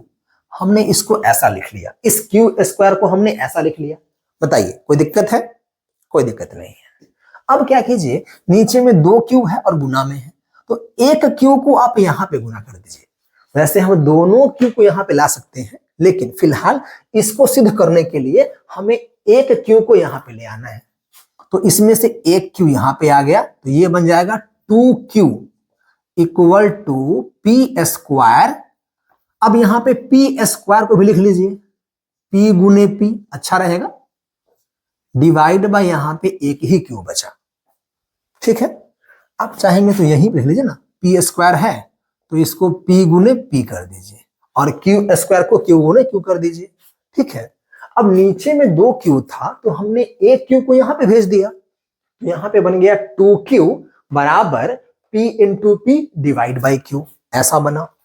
हमने इसको ऐसा लिख लिया, इस Q स्क्वायर को हमने ऐसा लिख लिया। बताइए कोई दिक्कत है, कोई दिक्कत नहीं है। अब क्या कीजिए, नीचे में 2 Q है और गुना में है, तो एक Q को आप यहां पे गुना कर दीजिए। वैसे हम दोनों Q को यहां पे ला सकते हैं, लेकिन फिलहाल इसको सिद्ध करने के लिए हमें एक Q को यहां पे ले आना है। तो इसमें से एक Q यहां पे आ गया, तो ये बन जाएगा 2Q equal to P square. अब यहां पे P स्क्वायर को भी लिख लीजिए, P गुने P अच्छा रहेगा, डिवाइड बाय यहां पे एक ही Q बचा, ठीक है। आप चाहेंगे तो यहीं पे लिख लीजिए ना, P स्क्वायर है तो इसको p गुने p कर दीजिए और q स्क्वायर को q गुने q कर दीजिए। ठीक है, अब नीचे में 2q था तो हमने एक q को यहां पे भेज दिया, तो यहां पे बन गया 2q बराबर p into p divide by q, ऐसा बना।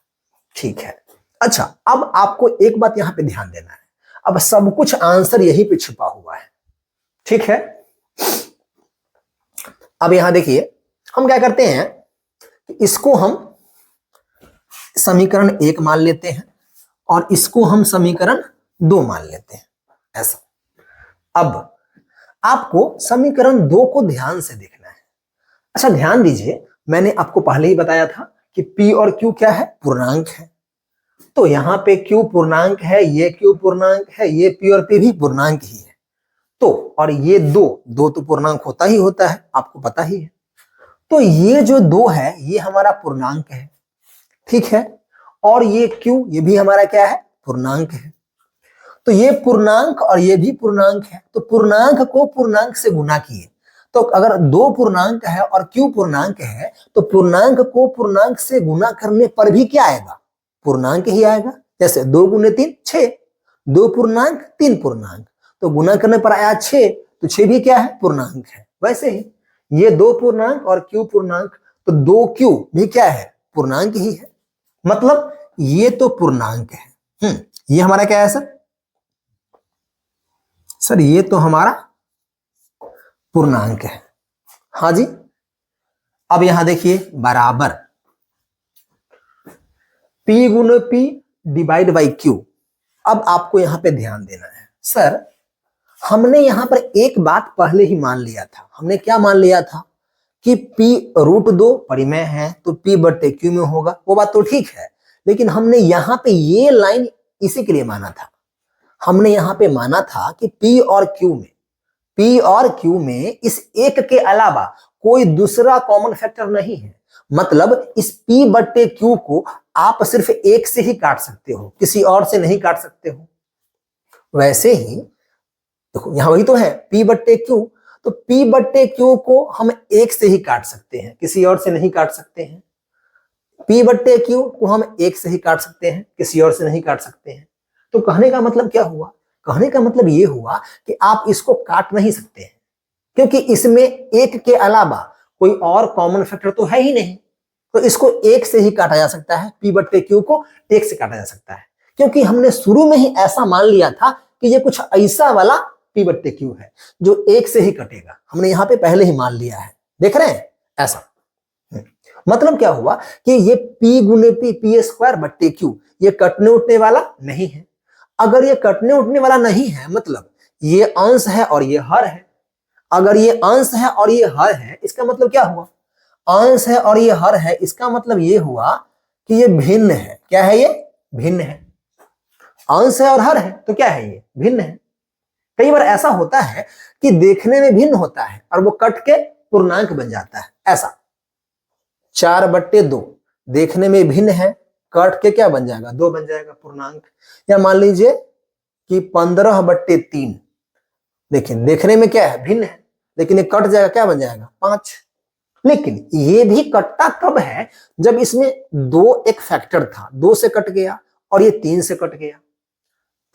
ठीक है, अच्छा अब आपको एक बात यहां पे ध्यान देना है, अब सब कुछ आंसर यहीं पे छुपा हुआ है। ठीक है, अब यहां देखिए हम क्या करते हैं, इसको हम समीकरण 1 मान लेते हैं और इसको हम समीकरण 2 मान लेते हैं, ऐसा। अब आपको समीकरण 2 को ध्यान से देखना है। अच्छा ध्यान दीजिए, मैंने आपको पहले ही बताया था कि P और Q क्या है, पूर्णांक है। तो यहाँ पे Q पूर्णांक है, ये Q पूर्णांक है, ये P और P भी पूर्णांक ही है। तो और ये दो तो पूर्णांक होता ही होता है, आपको पता ही है। तो ये जो 2 है ये हमारा पूर्णांक है। ठीक है, और ये Q ये भी हमारा क्या है, पूर्णांक है। तो ये पूर्णांक और ये भी पूर्णांक है, तो पूर्णांक को पूर्णांक से गुना किए, तो अगर 2 पूर्णांक है और Q पूर्णांक है तो पूर्णांक को पूर्णांक से गुना करने पर भी क्या आएगा, पूर्णांक ही आएगा। जैसे 2 गुने 3 6, 2 पूर्णांक 3 पूर्णांक, तो गुना करने पर आया 6, तो 6 भी क्या है, पूर्णांक है। वैसे ही ये 2 पूर्णांक और Q पूर्णांक, तो 2Q भी क्या है, पूर्णांक ही है। मतलब ये तो पूर्णांक है। ये हमारा क्या है सर ये तो हमारा पूर्णांक है। हाँ जी, अब यहां देखिए बराबर P गुने P डिवाइड बाई Q। अब आपको यहां पे ध्यान देना है, सर हमने यहां पर एक बात पहले ही मान लिया था। हमने क्या मान लिया था कि P √2 परिमेय है तो P बटे Q में होगा, वो बात तो ठीक है, लेकिन हमने यहां पे ये लाइन इसी के लिए माना था। हमने यहां पे माना था कि P और Q में इस एक के अलावा कोई दूसरा कॉमन फैक्टर नहीं है। मतलब इस P बटे Q को आप सिर्फ एक से ही काट सकते हो, किसी और से नहीं काट सकते हो। वैसे ही देखो यहां वही तो है P बटे Q, तो P बटे Q को हम एक से ही काट सकते हैं, किसी और से नहीं काट सकते हैं। P बटे Q को हम एक से ही काट सकते हैं, किसी और से नहीं काट सकते हैं। तो कहने का मतलब क्या हुआ, कहने का मतलब ये हुआ कि आप इसको काट नहीं सकते हैं, क्योंकि इसमें एक के अलावा कोई और कॉमन फैक्टर तो है ही नहीं। तो इसको एक से ही काटा जा सकता है, P बटे Q को एक से काटा जा सकता है, क्योंकि हमने शुरू में ही ऐसा मान लिया था कि ये कुछ ऐसा वाला P बटे Q है जो एक से ही कटेगा। हमने यहाँ पे पहले ही मान लिया है, देख रहे हैं ऐसा। मतलब क्या हुआ कि ये P गुने P स्क्वायर बट्टे Q ये कटने उठने वाला नहीं है। अगर ये कटने उठने वाला नहीं है मतलब ये अंश है और ये हर है। अगर ये अंश है और ये हर है, इसका मतलब क्या हुआ, अंश है और ये हर है, इसका मतलब ये हुआ कि ये भिन्न है। क्या है ये, भिन्न है। अंश है और हर है तो क्या है, ये भिन्न है। कई बार ऐसा होता है कि देखने में भिन्न होता है और वो कट के पूर्णांक बन जाता है। ऐसा 4/2 देखने में भिन्न है, कट के क्या बन जाएगा, 2 बन जाएगा पूर्णांक। या मान लीजिए कि 15/3, देखिए देखने में क्या है, भिन्न है, लेकिन ये कट जाएगा, क्या बन जाएगा, 5। लेकिन ये भी कटता कब है, जब इसमें 2 एक फैक्टर था, 2 से कट गया और ये 3 से कट गया,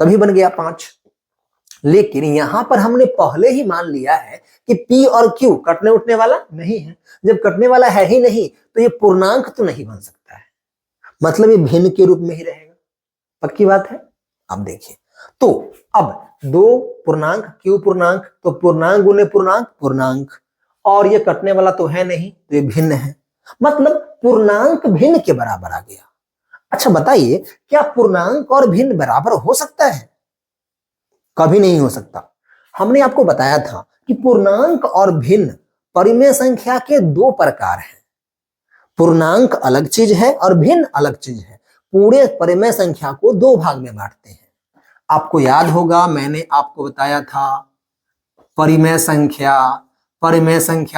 तभी बन गया 5। लेकिन यहां पर हमने पहले ही मान लिया है कि P और Q कटने उठने वाला नहीं है। जब कटने वाला है ही नहीं तो ये पूर्णांक तो नहीं बन सकता है, मतलब ये भिन्न के रूप में ही रहेगा। पक्की बात है। अब देखिए, तो अब 2 पूर्णांक Q पूर्णांक, तो पूर्णांक गुने पूर्णांक पूर्णांक, और ये कटने वाला तो है नहीं तो ये भिन्न है, मतलब पूर्णांक भिन्न के बराबर आ गया। अच्छा बताइए, क्या पूर्णांक और भिन्न बराबर हो सकता है? कभी नहीं हो सकता। हमने आपको बताया था कि पूर्णांक और भिन्न परिमेय संख्या के 2 प्रकार हैं। पूर्णांक अलग चीज है और भिन्न अलग चीज है। पूरे परिमेय संख्या को 2 भाग में बांटते हैं। आपको याद होगा मैंने आपको बताया था परिमेय संख्या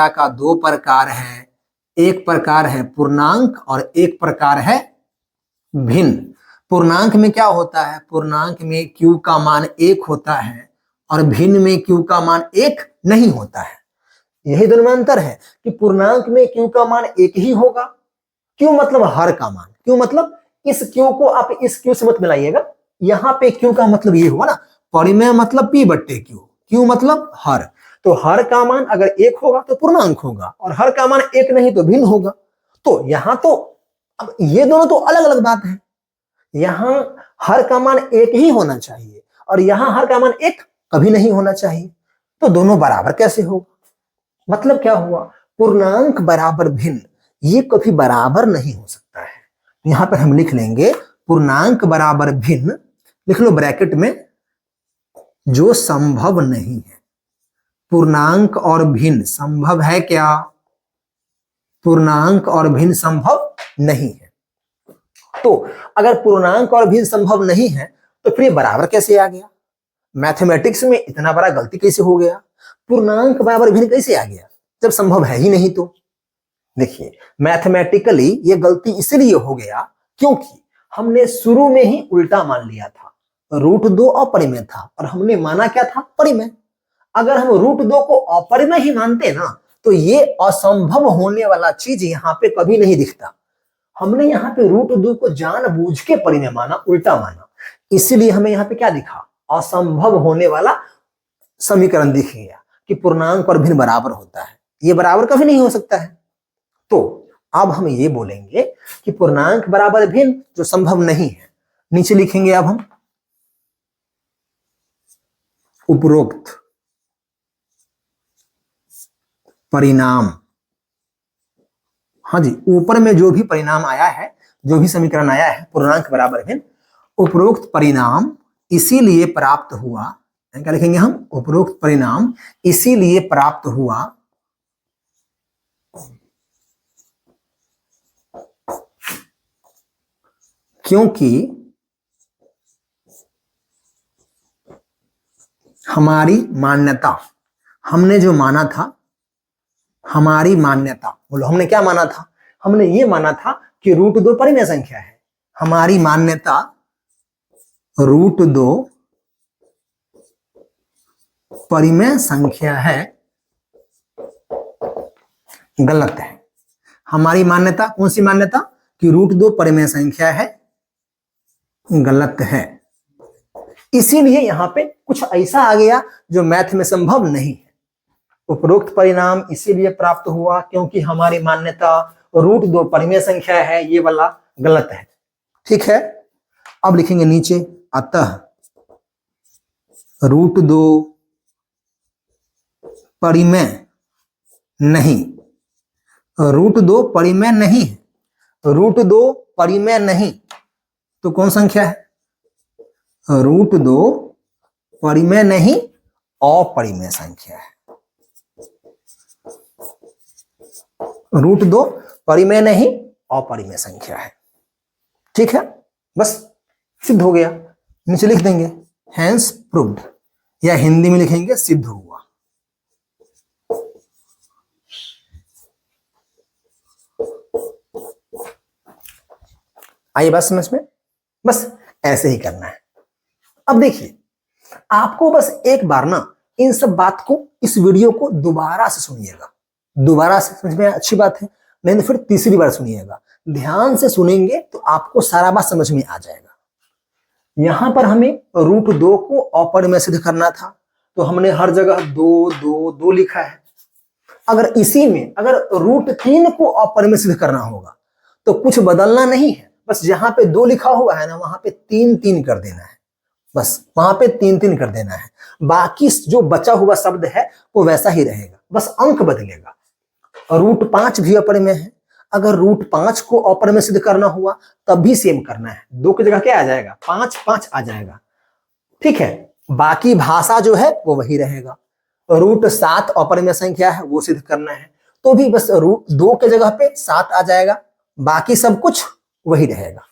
का 2 प्रकार है। एक प्रकार है पूर्णांक और एक प्रकार है भिन्न। पूर्णांक में क्या होता है, पूर्णांक में Q का मान 1 होता है और भिन्न में Q का मान 1 नहीं होता है। यही दोनों में अंतर है कि पूर्णांक में Q का मान 1 ही होगा क्यों मतलब हर का मान, क्यों मतलब इस क्यू को आप इस क्यू से मत मिलाइएगा, यहाँ पे क्यू का मतलब ये हुआ ना, परिमेय मतलब पी बट्टे क्यू, क्यू मतलब हर, तो हर का मान अगर एक होगा तो पूर्णांक होगा, और हर का मान एक नहीं तो भिन्न होगा। तो यहाँ तो अब ये दोनों तो अलग अलग बात है, यहाँ हर का मान एक ही होना चाहिए और यहाँ हर का मान एक कभी नहीं होना चाहिए, तो दोनों बराबर कैसे होगा? मतलब क्या हुआ, पूर्णांक बराबर भिन्न, ये कभी बराबर नहीं हो सकता है। यहां पर हम लिख लेंगे पूर्णांक बराबर भिन्न, लिख लो ब्रैकेट में, जो संभव नहीं है। पूर्णांक और भिन्न संभव है क्या? पूर्णांक और भिन्न संभव नहीं है। तो अगर पूर्णांक और भिन्न संभव नहीं है तो फिर ये बराबर कैसे आ गया? मैथमेटिक्स में इतना बड़ा गलती कैसे हो गया? पूर्णांक बराबर भिन्न कैसे आ गया जब संभव है ही नहीं? तो देखिए, मैथमेटिकली ये गलती इसलिए हो गया क्योंकि हमने शुरू में ही उल्टा मान लिया था, √2 अपरिमेय था और हमने माना क्या था? परिमेय। अगर हम √2 को अपरिमेय ही मानते ना तो ये असंभव होने वाला चीज यहाँ पे कभी नहीं दिखता। हमने यहाँ पे √2 को जानबूझ के परिमेय माना, उल्टा माना, इसीलिए हमें यहाँ पे क्या दिखा? असंभव होने वाला समीकरण दिख गया कि पूर्णांक और भिन्न बराबर होता है, ये बराबर कभी नहीं हो सकता है। तो अब हम ये बोलेंगे कि पूर्णांक बराबर भिन्न जो संभव नहीं है, नीचे लिखेंगे अब हम उपरोक्त परिणाम। हाँ जी, ऊपर में जो भी परिणाम आया है, जो भी समीकरण आया है पूर्णांक बराबर भिन्न, उपरोक्त परिणाम इसीलिए प्राप्त हुआ, क्या लिखेंगे हम? उपरोक्त परिणाम इसीलिए प्राप्त हुआ क्योंकि हमारी मान्यता, हमने जो माना था, हमारी मान्यता, बोलो हमने क्या माना था? हमने ये माना था कि √2 परिमेय संख्या है। हमारी मान्यता √2 परिमेय संख्या है, गलत है। हमारी मान्यता कौन सी मान्यता? कि √2 परिमेय संख्या है, गलत है। इसीलिए यहां पे कुछ ऐसा आ गया जो मैथ में संभव नहीं है। उपरोक्त परिणाम इसीलिए प्राप्त हुआ क्योंकि हमारी मान्यता √2 परिमेय संख्या है, ये वाला गलत है। ठीक है, अब लिखेंगे नीचे, अतः √2 परिमेय नहीं, √2 परिमेय नहीं है, √2 परिमेय नहीं तो कौन संख्या है? √2 परिमेय नहीं, अपरिमेय संख्या है। √2 परिमेय नहीं, अपरिमेय संख्या है। ठीक है, बस सिद्ध हो गया, नीचे लिख देंगे हैंस प्रूव्ड, या हिंदी में लिखेंगे सिद्ध हुआ। आइए बात समझ में, बस ऐसे ही करना है। अब देखिए, आपको बस एक बार ना इन सब बात को, इस वीडियो को दोबारा से सुनिएगा, दोबारा से समझ में अच्छी बात है, नहीं तो फिर तीसरी बार सुनिएगा। ध्यान से सुनेंगे तो आपको सारा बात समझ में आ जाएगा। यहां पर हमें √2 को अपरिमेय सिद्ध करना था, तो हमने हर जगह 2 2 2 लिखा है। अगर इसी में अगर √3 को अपरिमेय सिद्ध करना होगा तो कुछ बदलना नहीं है, बस जहां पे 2 लिखा हुआ है ना वहां पे 3 3 कर देना है, बस वहां पे 3 3 कर देना है। बाकी जो बचा हुआ शब्द है वो वैसा ही रहेगा, बस अंक बदलेगा। √5 भी अपरिमेय है, अगर √5 को अपरिमेय सिद्ध करना हुआ तब भी सेम करना है, 2 की जगह क्या आ जाएगा? 5 5 आ जाएगा। ठीक है, बाकी भाषा जो है वो वही रहेगा। √7 अपरिमेय संख्या है, वो सिद्ध करना है तो भी बस √2 के जगह पे 7 आ जाएगा, बाकी सब कुछ वही रहेगा।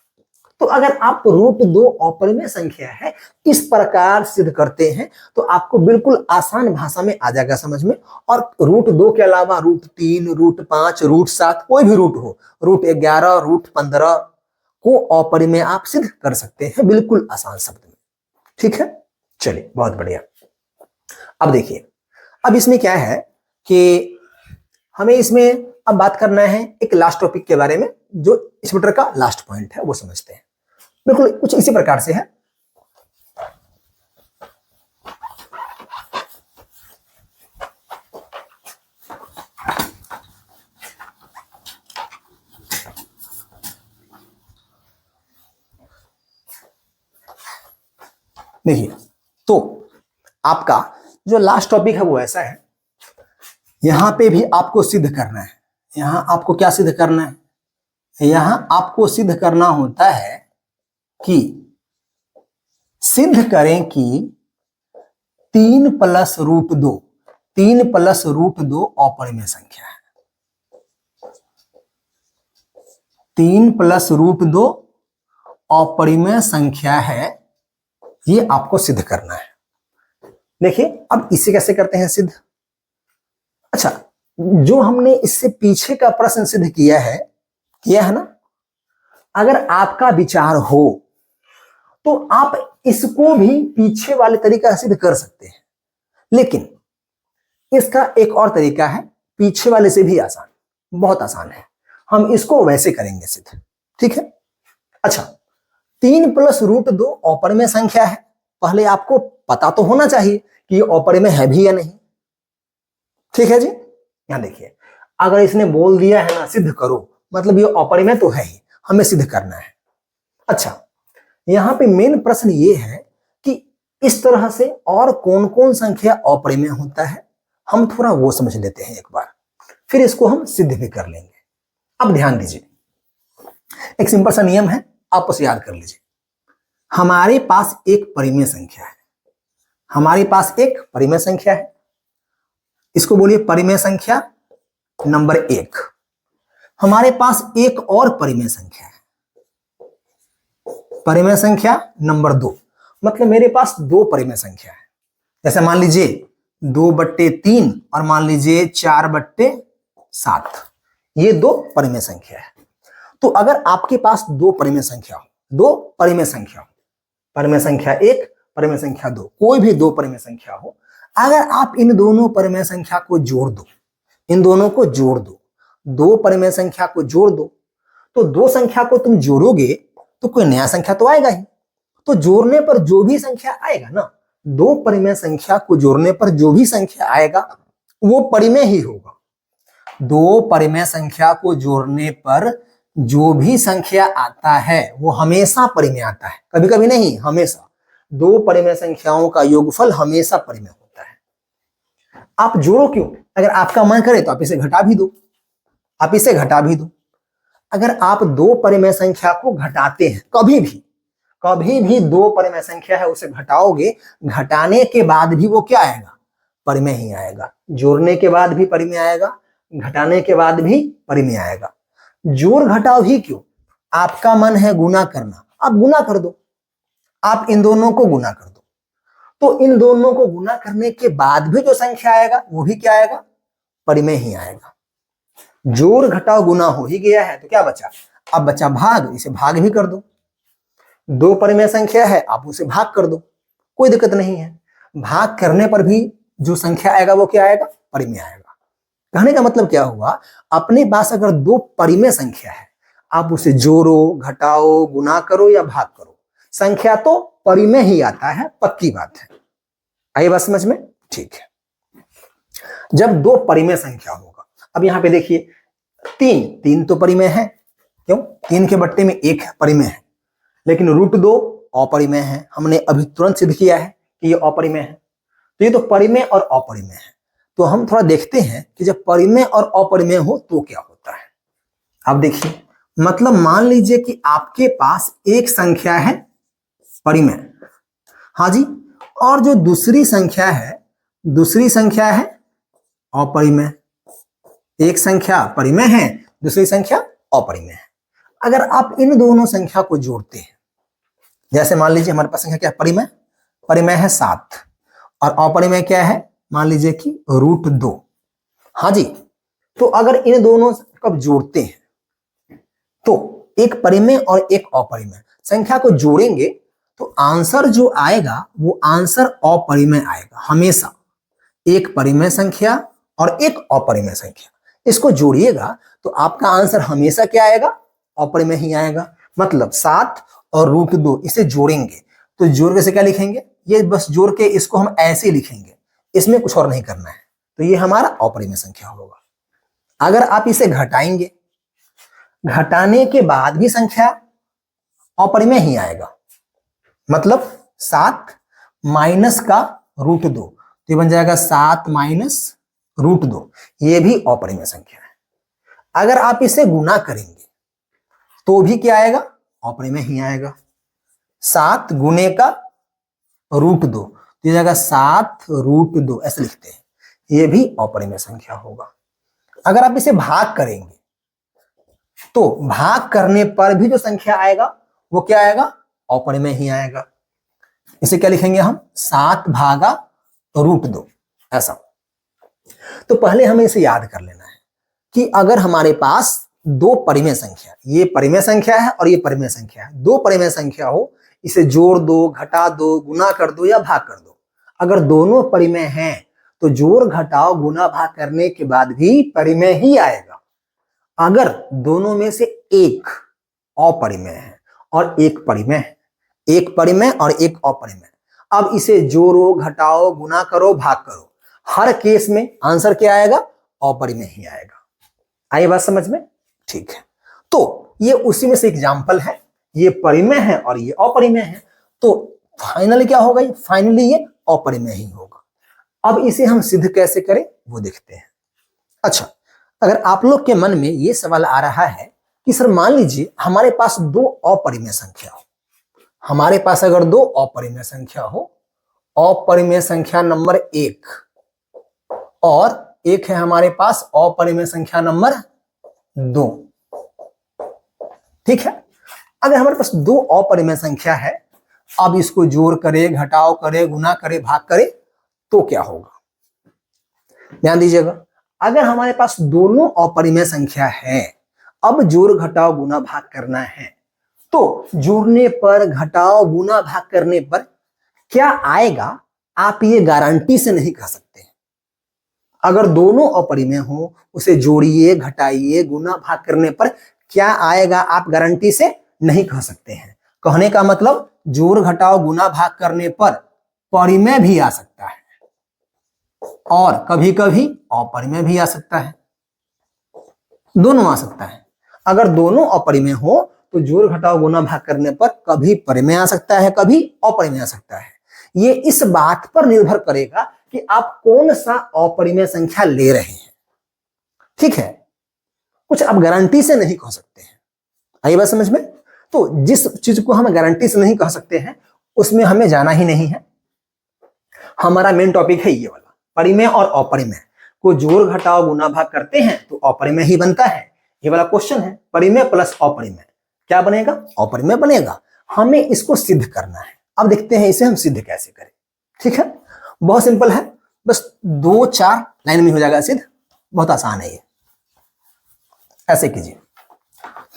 तो अगर आप √2 अपरिमेय संख्या है इस प्रकार सिद्ध करते हैं तो आपको बिल्कुल आसान भाषा में आ जाएगा समझ में। और √2 के अलावा √3, √5, √7 कोई भी रूट हो, √11, √15 को अपरिमेय आप सिद्ध कर सकते हैं बिल्कुल आसान शब्द में। ठीक है, चलिए बहुत बढ़िया। अब देखिए, अब इसमें क्या है कि हमें इसमें अब बात करना है एक लास्ट टॉपिक के बारे में, जो इस मीटर का लास्ट पॉइंट है वो समझते हैं। बिल्कुल कुछ इसी प्रकार से है। देखिए, तो आपका जो लास्ट टॉपिक है वो ऐसा है, यहां पे भी आपको सिद्ध करना है। यहां आपको क्या सिद्ध करना है? यहां आपको सिद्ध करना होता है कि सिद्ध करें कि 3 + √2, 3 + √2 अपरिमेय संख्या है। 3 + √2 अपरिमेय संख्या है, ये आपको सिद्ध करना है। देखिए, अब इसे कैसे करते हैं सिद्ध? अच्छा, जो हमने इससे पीछे का प्रश्न सिद्ध किया है ना, अगर आपका विचार हो तो आप इसको भी पीछे वाले तरीका से सिद्ध कर सकते हैं, लेकिन इसका एक और तरीका है, पीछे वाले से भी आसान, बहुत आसान है। हम इसको वैसे करेंगे सिद्ध, ठीक है? अच्छा, 3 + √2 अपरिमेय संख्या है। पहले आपको पता तो होना चाहिए कि ये अपरिमेय है भी या नहीं, ठीक है जी? यहां देखिए, अगर इसने बोल दिया है ना सिद्ध करो, मतलब ये अपरिमेय तो है ही, हमें सिद्ध करना है। अच्छा, यहां पे मेन प्रश्न ये है कि इस तरह से और कौन कौन संख्या अपरिमेय होता है, हम थोड़ा वो समझ लेते हैं एक बार, फिर इसको हम सिद्ध भी कर लेंगे। अब ध्यान दीजिए, एक सिंपल सा नियम है, आप उसे याद कर लीजिए। हमारे पास एक परिमेय संख्या है, हमारे पास एक परिमेय संख्या है, इसको बोलिए परिमेय संख्या नंबर 1। हमारे पास एक और परिमेय संख्या है, परिमेय संख्या नंबर 2। मतलब मेरे पास 2 परिमेय संख्या है। जैसे मान लीजिए 2/3 और मान लीजिए 4/7, ये 2 परिमेय संख्या है। तो अगर आपके पास 2 परिमेय संख्या हो, 2 परिमेय संख्या हो, परिमेय संख्या 1, परिमेय संख्या 2, कोई भी 2 परिमेय संख्या हो, अगर आप इन दोनों परिमेय संख्या को जोड़ दो, इन दोनों को जोड़ दो, 2 परिमेय संख्या को जोड़ दो, तो 2 संख्या को तुम जोड़ोगे तो कोई नया संख्या तो आएगा ही। तो जोड़ने पर जो भी संख्या आएगा ना, 2 परिमेय संख्या को जोड़ने पर जो भी संख्या आएगा वो परिमेय ही होगा। 2 परिमेय संख्या को जोड़ने पर जो भी संख्या आता है वो हमेशा परिमेय आता है, कभी कभी नहीं, हमेशा। 2 परिमेय संख्याओं का योगफल हमेशा परिमेय होता है। आप जोड़ो क्यों? अगर आपका मन करे तो आप इसे घटा भी दो, आप इसे घटा भी दो। अगर आप 2 परिमेय संख्या को घटाते हैं, कभी भी 2 परिमेय संख्या है उसे घटाओगे, घटाने के बाद भी वो क्या आएगा? परिमेय ही आएगा। जोड़ने के बाद भी परिमेय आएगा, घटाने के बाद भी परिमेय आएगा। जोड़ घटाव ही क्यों? आपका मन है गुना करना, आप गुना कर दो, आप इन दोनों को गुना कर दो, तो इन दोनों को गुना करने के बाद भी जो संख्या आएगा वो भी क्या आएगा? परिमेय ही आएगा। जोड़ घटाव गुना हो ही गया है, तो क्या बचा? अब बचा भाग, इसे भाग भी कर दो। 2 परिमेय संख्या है, आप उसे भाग कर दो, कोई दिक्कत नहीं है। भाग करने पर भी जो संख्या आएगा वो क्या आएगा? परिमेय आएगा। कहने का मतलब क्या हुआ? अपने पास अगर 2 परिमेय संख्या है, आप उसे जोड़ो, घटाओ, गुना करो या भाग करो, संख्या तो परिमेय ही आता है, पक्की बात है। आई बात समझ में? ठीक है। जब 2 परिमेय संख्या होगा, अब यहां पे देखिए 3 तो परिमेय है, क्यों? 3 के बट्टे में 1 परिमेय है, लेकिन √2 अपरिमेय है। हमने अभी तुरंत सिद्ध किया है कि ये अपरिमेय है। तो ये तो परिमेय और अपरिमेय है। तो हम थोड़ा देखते हैं कि जब परिमेय और अपरिमेय हो तो क्या होता है। अब देखिए, मतलब मान लीजिए कि आपके पास एक संख्या है परिमेय, हाँ जी, और जो दूसरी संख्या है अपरिमेय। एक संख्या परिमेय है, दूसरी संख्या अपरिमेय है। अगर आप इन दोनों संख्या को जोड़ते हैं, जैसे मान लीजिए हमारे पास संख्या क्या है? परिमेय है 7 और अपरिमेय क्या है? मान लीजिए कि √2, हाँ जी। तो अगर इन दोनों को जोड़ते हैं तो एक परिमेय और एक अपरिमेय संख्या को जोड़ेंगे तो आंसर जो आएगा वो आंसर अपरिमेय आएगा हमेशा। एक परिमेय संख्या और एक अपरिमेय संख्या, इसको जोड़िएगा तो आपका आंसर हमेशा क्या आएगा, अपरिमेय ही आएगा। मतलब 7 और √2 इसे जोड़ेंगे तो जोड़ के से क्या लिखेंगे, ये बस जोड़ के इसको हम ऐसे ही लिखेंगे, इसमें कुछ और नहीं करना है, तो ये हमारा अपरिमेय संख्या होगा। अगर आप इसे घटाएंगे, घटाने के बाद भी संख्या अपरिमेय ही आएगा। मतलब 7 माइनस का √2 तो ये बन जाएगा 7 माइनस √2, ये भी अपरिमेय संख्या है। अगर आप इसे गुना करेंगे तो भी क्या आएगा, अपरिमेय ही आएगा। 7 गुने का √2 तो ये जाएगा 7 √2, ऐसे लिखते हैं, ये भी अपरिमेय संख्या होगा। अगर आप इसे भाग करेंगे तो भाग करने पर भी जो संख्या आएगा वो क्या आएगा, अपरिमेय ही आएगा। इसे क्या लिखेंगे हम, 7 भागा √2, ऐसा। तो पहले हमें इसे याद कर लेना है कि अगर हमारे पास दो परिमेय संख्या, ये परिमेय संख्या है और ये परिमेय संख्या है, दो परिमेय संख्या हो, इसे जोड़ दो, घटा दो, गुना कर दो या भाग कर दो। अगर दोनों परिमेय हैं तो जोड़ घटाओ गुना भाग करने के बाद भी परिमेय ही आएगा। अगर दोनों में से एक अपरिमेय है और एक परिमेय है, एक परिमेय और एक अपरिमेय, अब इसे जोड़ो, घटाओ, गुना करो, भाग करो, हर केस में आंसर क्या आएगा, अपरिमेय ही आएगा। आई बात समझ में? ठीक है, तो ये उसी में से एग्जांपल है, ये परिमेय है और ये अपरिमेय है, तो फाइनली क्या होगा, फाइनली ये अपरिमेय ही होगा। अब इसे हम सिद्ध कैसे करें वो देखते हैं। अच्छा, अगर आप लोग के मन में ये सवाल आ रहा है कि सर मान लीजिए हमारे पास दो अपरिमेय संख्या हो, हमारे पास अगर दो अपरिमेय संख्या हो, अपरिमेय संख्या नंबर 1 और एक है हमारे पास अपरिमेय संख्या नंबर 2, ठीक है। अगर हमारे पास दो अपरिमेय संख्या है, अब इसको जोड़ करे, घटाओ करे, गुना करे, भाग करे तो क्या होगा, ध्यान दीजिएगा। अगर हमारे पास दोनों अपरिमेय संख्या है, अब जोड़ घटाओ गुना भाग करना है, तो जोड़ने पर, घटाओ गुना भाग करने पर क्या आएगा आप ये गारंटी से नहीं कह सकते। अगर दोनों अपरिमेय हो, उसे जोड़िए, घटाइए, गुना भाग करने पर क्या आएगा आप गारंटी से नहीं कह सकते हैं। कहने का मतलब जोड़ घटाओ गुना भाग करने पर परिमेय भी आ सकता है और कभी कभी अपरिमेय भी आ सकता है, दोनों आ सकता है। अगर दोनों अपरिमेय हो तो जोड़ घटाओ गुना भाग करने पर कभी परिमेय आ सकता है, कभी अपरिमेय आ सकता है। ये इस बात पर निर्भर करेगा कि आप कौन सा अपरिमेय संख्या ले रहे हैं, ठीक है। कुछ आप गारंटी से नहीं कह सकते हैं, आई बात समझ में। तो जिस चीज को हम गारंटी से नहीं कह सकते हैं उसमें हमें जाना ही नहीं है। हमारा मेन टॉपिक है ये वाला, परिमेय और अपरिमेय को जोड़ घटाओ गुना भाग करते हैं तो अपरिमेय ही बनता है। ये वाला क्वेश्चन है, परिमेय प्लस अपरिमेय क्या बनेगा, अपरिमेय बनेगा। हमें इसको सिद्ध करना है। अब देखते हैं इसे हम सिद्ध कैसे करें, ठीक है। बहुत सिंपल है, बस 2-4 लाइन में हो जाएगा सिद्ध, बहुत आसान है ये। ऐसे कीजिए,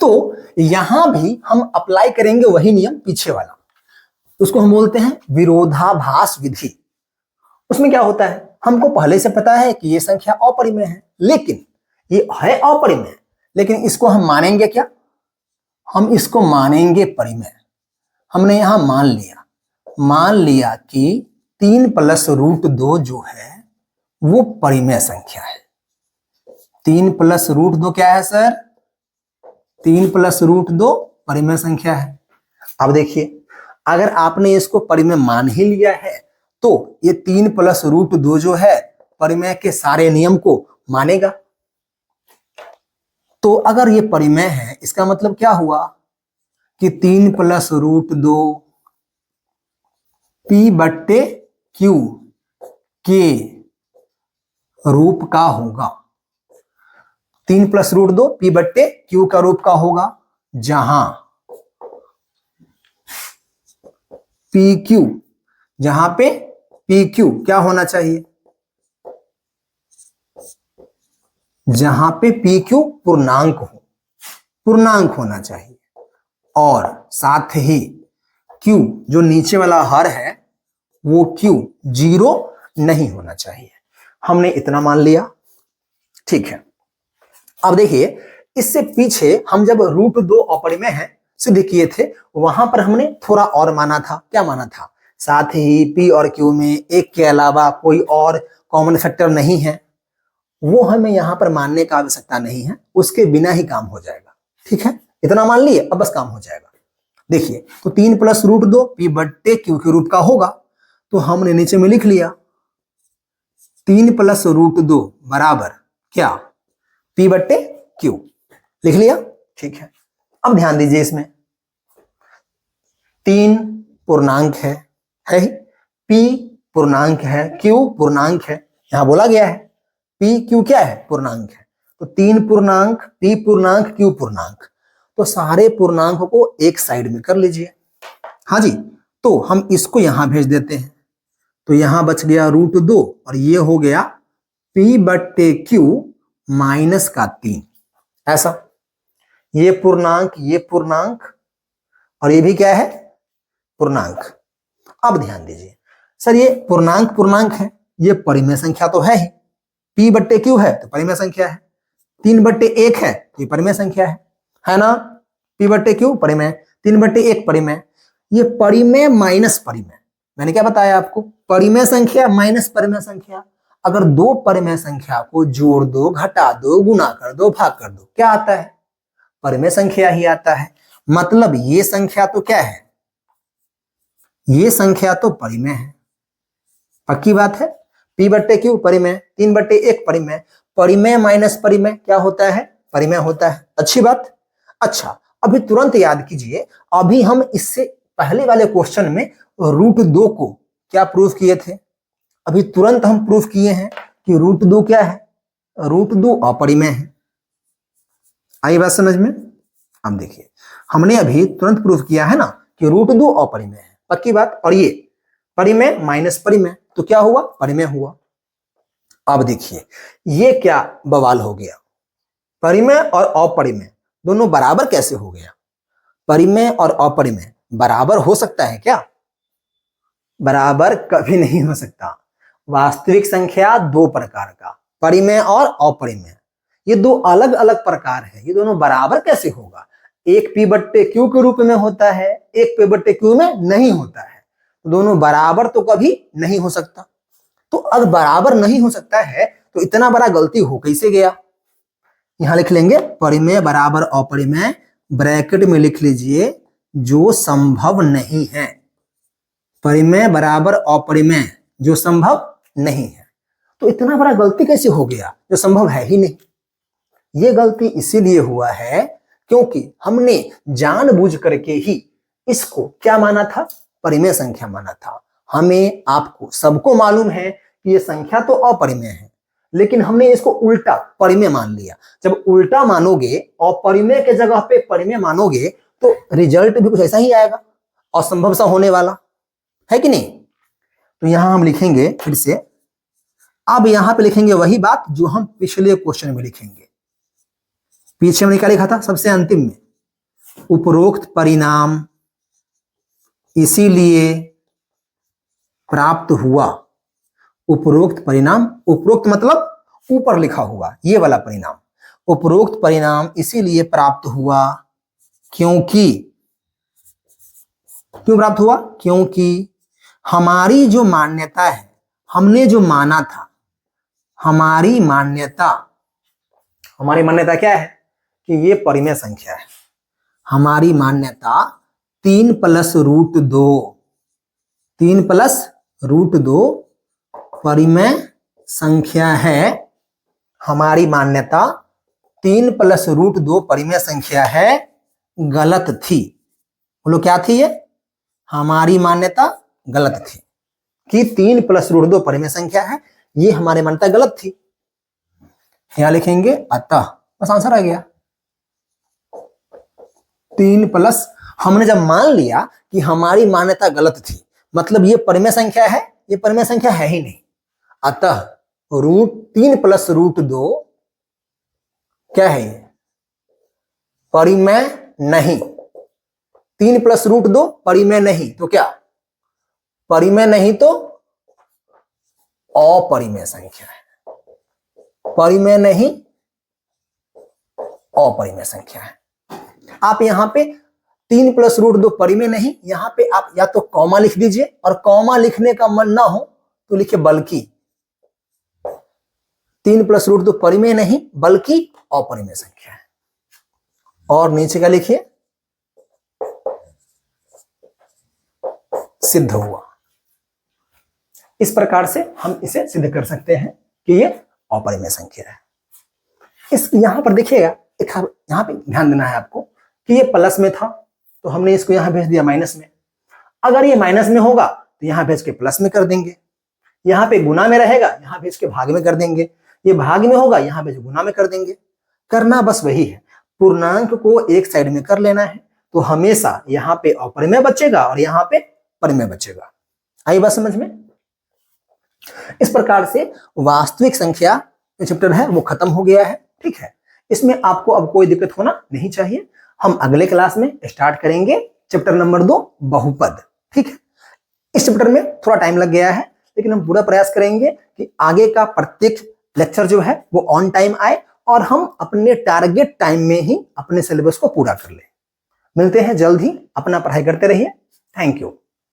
तो यहां भी हम अप्लाई करेंगे वही नियम पीछे वाला, उसको हम बोलते हैं विरोधाभास विधि। उसमें क्या होता है, हमको पहले से पता है कि ये संख्या अपरिमेय है, लेकिन ये है अपरिमेय, लेकिन इसको हम मानेंगे क्या, हम इसको मानेंगे परिमेय। हमने यहां मान लिया कि 3 + √2 जो है वो परिमेय संख्या है। 3 + √2 क्या है सर, 3 + √2 परिमेय संख्या है। अब देखिए, अगर आपने इसको परिमेय मान ही लिया है तो ये 3 + √2 जो है परिमेय के सारे नियम को मानेगा। तो अगर ये परिमेय है, इसका मतलब क्या हुआ कि 3 + √2 P/Q के रूप का होगा। 3 + √2 P/Q का रूप का होगा, जहां पे PQ क्या होना चाहिए, जहां पे PQ पूर्णांक होना चाहिए, और साथ ही Q जो नीचे वाला हर है वो Q 0 नहीं होना चाहिए। हमने इतना मान लिया, ठीक है। अब देखिए, इससे पीछे हम जब √2 अपरिमेय है सिद्ध किए थे, वहां पर हमने थोड़ा और माना था। क्या माना था? साथ ही पी और क्यू में एक के अलावा कोई और कॉमन फैक्टर नहीं है, वो हमें यहां पर मानने का आवश्यकता नहीं है, उसके बिना ही काम हो जाएगा। ठीक है, इतना मान लिए, अब बस काम हो जाएगा। देखिए, तो 3 + √2 पी बट्टे क्यू के रूप का होगा, तो हमने नीचे में लिख लिया 3 + √2 बराबर क्या? पी बट्टे क्यू। लिख लिया, ठीक है। अब ध्यान दीजिए, इसमें 3 पूर्णांक है ही, पी पूर्णांक है, क्यू पूर्णांक है। यहां बोला गया है पी क्यू क्या है? पूर्णांक है। तो 3 पूर्णांक, पी पूर्णांक, क्यू पूर्णांक, तो सारे पूर्णांक को एक साइड में कर लीजिए। हाँ जी, तो हम इसको यहां भेज देते हैं, तो यहां बच गया √2 और ये हो गया पी बट्टे क्यू -3। ऐसा, ये पूर्णांक और ये भी क्या है? पूर्णांक। अब ध्यान दीजिए, सर ये पूर्णांक है, ये परिमेय संख्या तो है ही, पी बट्टे क्यू है तो परिमेय संख्या है, 3/1 है ये परिमेय संख्या है ना? पी बट्टे क्यू परिमेय, 3/1 परिमेय। ये परिमेय माइनस परिमेय, मैंने क्या बताया आपको? परिमेय संख्या माइनस परिमेय संख्या। अगर दो परिमेय संख्या को जोड़ दो, घटा दो, गुना कर दो, भाग कर दो, क्या आता है? परिमेय संख्या ही आता है। मतलब ये संख्या तो क्या है? ये संख्या तो परिमेय है। पक्की बात है। पी बट्टे क्यू परिमेय, 3/1 परिमेय, परिमेय माइनस परिमेय क्या होता है? परिमेय होता है। अच्छी बात। अच्छा, अभी तुरंत याद कीजिए, अभी हम इससे पहले वाले क्वेश्चन में √2 को क्या प्रूफ किए थे? अभी तुरंत हम प्रूफ किए हैं कि √2 क्या है? √2 अपरिमेय है। आई बात समझ में? अब देखिए, हमने अभी तुरंत प्रूफ किया है ना कि √2 अपरिमेय है। पक्की बात। और ये परिमेय माइनस परिमेय, तो क्या हुआ? परिमेय हुआ। अब देखिए, ये क्या बवाल हो गया? परिमेय और अपरिमेय दोनों बराबर कैसे हो गया? परिमेय और अपरिमेय बराबर हो सकता है क्या? बराबर कभी नहीं हो सकता। वास्तविक संख्या दो प्रकार का, परिमेय और अपरिमेय, ये दो अलग अलग प्रकार है, ये दोनों बराबर कैसे होगा? एक पी बट्टे क्यू के रूप में होता है, एक पी बट्टे क्यू में नहीं होता है, दोनों बराबर तो कभी नहीं हो सकता। तो अगर बराबर नहीं हो सकता है तो इतना बड़ा गलती हो कैसे गया? यहां लिख लेंगे परिमेय बराबर अपरिमेय, ब्रैकेट में लिख लीजिए जो संभव नहीं है। परिमेय बराबर अपरिमेय जो संभव नहीं है। तो इतना बड़ा गलती कैसे हो गया जो संभव है ही नहीं? ये गलती इसीलिए हुआ है क्योंकि हमने जानबूझ करके ही इसको क्या माना था? परिमेय संख्या माना था। हमें, आपको, सबको मालूम है कि ये संख्या तो अपरिमेय है, लेकिन हमने इसको उल्टा परिमेय मान लिया। जब उल्टा मानोगे, अपरिमेय के जगह पे परिमेय मानोगे, तो रिजल्ट भी कुछ ऐसा ही आएगा, असंभव सा होने वाला है कि नहीं? तो यहां हम लिखेंगे फिर से, अब यहां पे लिखेंगे वही बात जो हम पिछले क्वेश्चन में लिखेंगे। पीछे हमने क्या लिखा था? सबसे अंतिम में, उपरोक्त परिणाम इसीलिए प्राप्त हुआ। उपरोक्त परिणाम, उपरोक्त मतलब ऊपर लिखा हुआ ये वाला परिणाम, उपरोक्त परिणाम इसीलिए प्राप्त हुआ क्योंकि, क्यों प्राप्त हुआ? क्योंकि हमारी जो मान्यता है, हमने जो माना था, हमारी मान्यता क्या है? कि ये परिमेय संख्या है। हमारी मान्यता 3 + √2, 3 + √2 परिमेय संख्या है। हमारी मान्यता 3 + √2 परिमेय संख्या है, गलत थी। बोलो क्या थी? ये हमारी मान्यता गलत थी कि 3 + √2 परिमेय संख्या है, ये हमारी मान्यता गलत थी। यहां लिखेंगे अतः, बस आंसर आ गया। 3 प्लस, हमने जब मान लिया कि हमारी मान्यता गलत थी, मतलब ये परिमेय संख्या है, ये परिमेय संख्या है ही नहीं, अतः 3 + √2 क्या है? ये परिमेय नहीं। 3 + √2 परिमेय नहीं, तो क्या? परिमेय नहीं तो अपरिमेय संख्या है। परिमेय नहीं, अपरिमेय संख्या है। आप यहाँ पे 3 + √2 परिमेय नहीं, यहाँ पे आप या तो कॉमा लिख दीजिए, और कॉमा लिखने का मन ना हो तो लिखिए बल्कि। 3 + √2 परिमेय नहीं बल्कि अपरिमेय संख्या है। और नीचे का लिखिए सिद्ध हुआ। इस प्रकार से हम इसे सिद्ध कर सकते हैं कि ये अपरिमेय संख्या है। इस यहां पर देखिएगा, यहां पे ध्यान देना है आपको कि ये प्लस में था तो हमने इसको यहां भेज दिया माइनस में। अगर ये माइनस में होगा तो यहां भेज के प्लस में कर देंगे, यहां पे गुना में रहेगा यहां भेज के भाग में कर देंगे, ये भाग में होगा यहां भेज गुना में कर देंगे। करना बस वही है, पूर्णांक को एक साइड में कर लेना है, तो हमेशा यहाँ पे अपरिमेय बचेगा और यहाँ पे परिमेय बचेगा। आई बात समझ में? इस प्रकार से वास्तविक संख्या जो चैप्टर है वो खत्म हो गया है। ठीक है, इसमें आपको अब कोई दिक्कत होना नहीं चाहिए। हम अगले क्लास में स्टार्ट करेंगे चैप्टर नंबर 2 बहुपद। ठीक है, इस चैप्टर में थोड़ा टाइम लग गया है, लेकिन हम पूरा प्रयास करेंगे कि आगे का प्रत्येक लेक्चर जो है वो ऑन टाइम आए और हम अपने टारगेट टाइम में ही अपने सिलेबस को पूरा कर लें। मिलते हैं जल्द ही, अपना पढ़ाई करते रहिए। Thank you.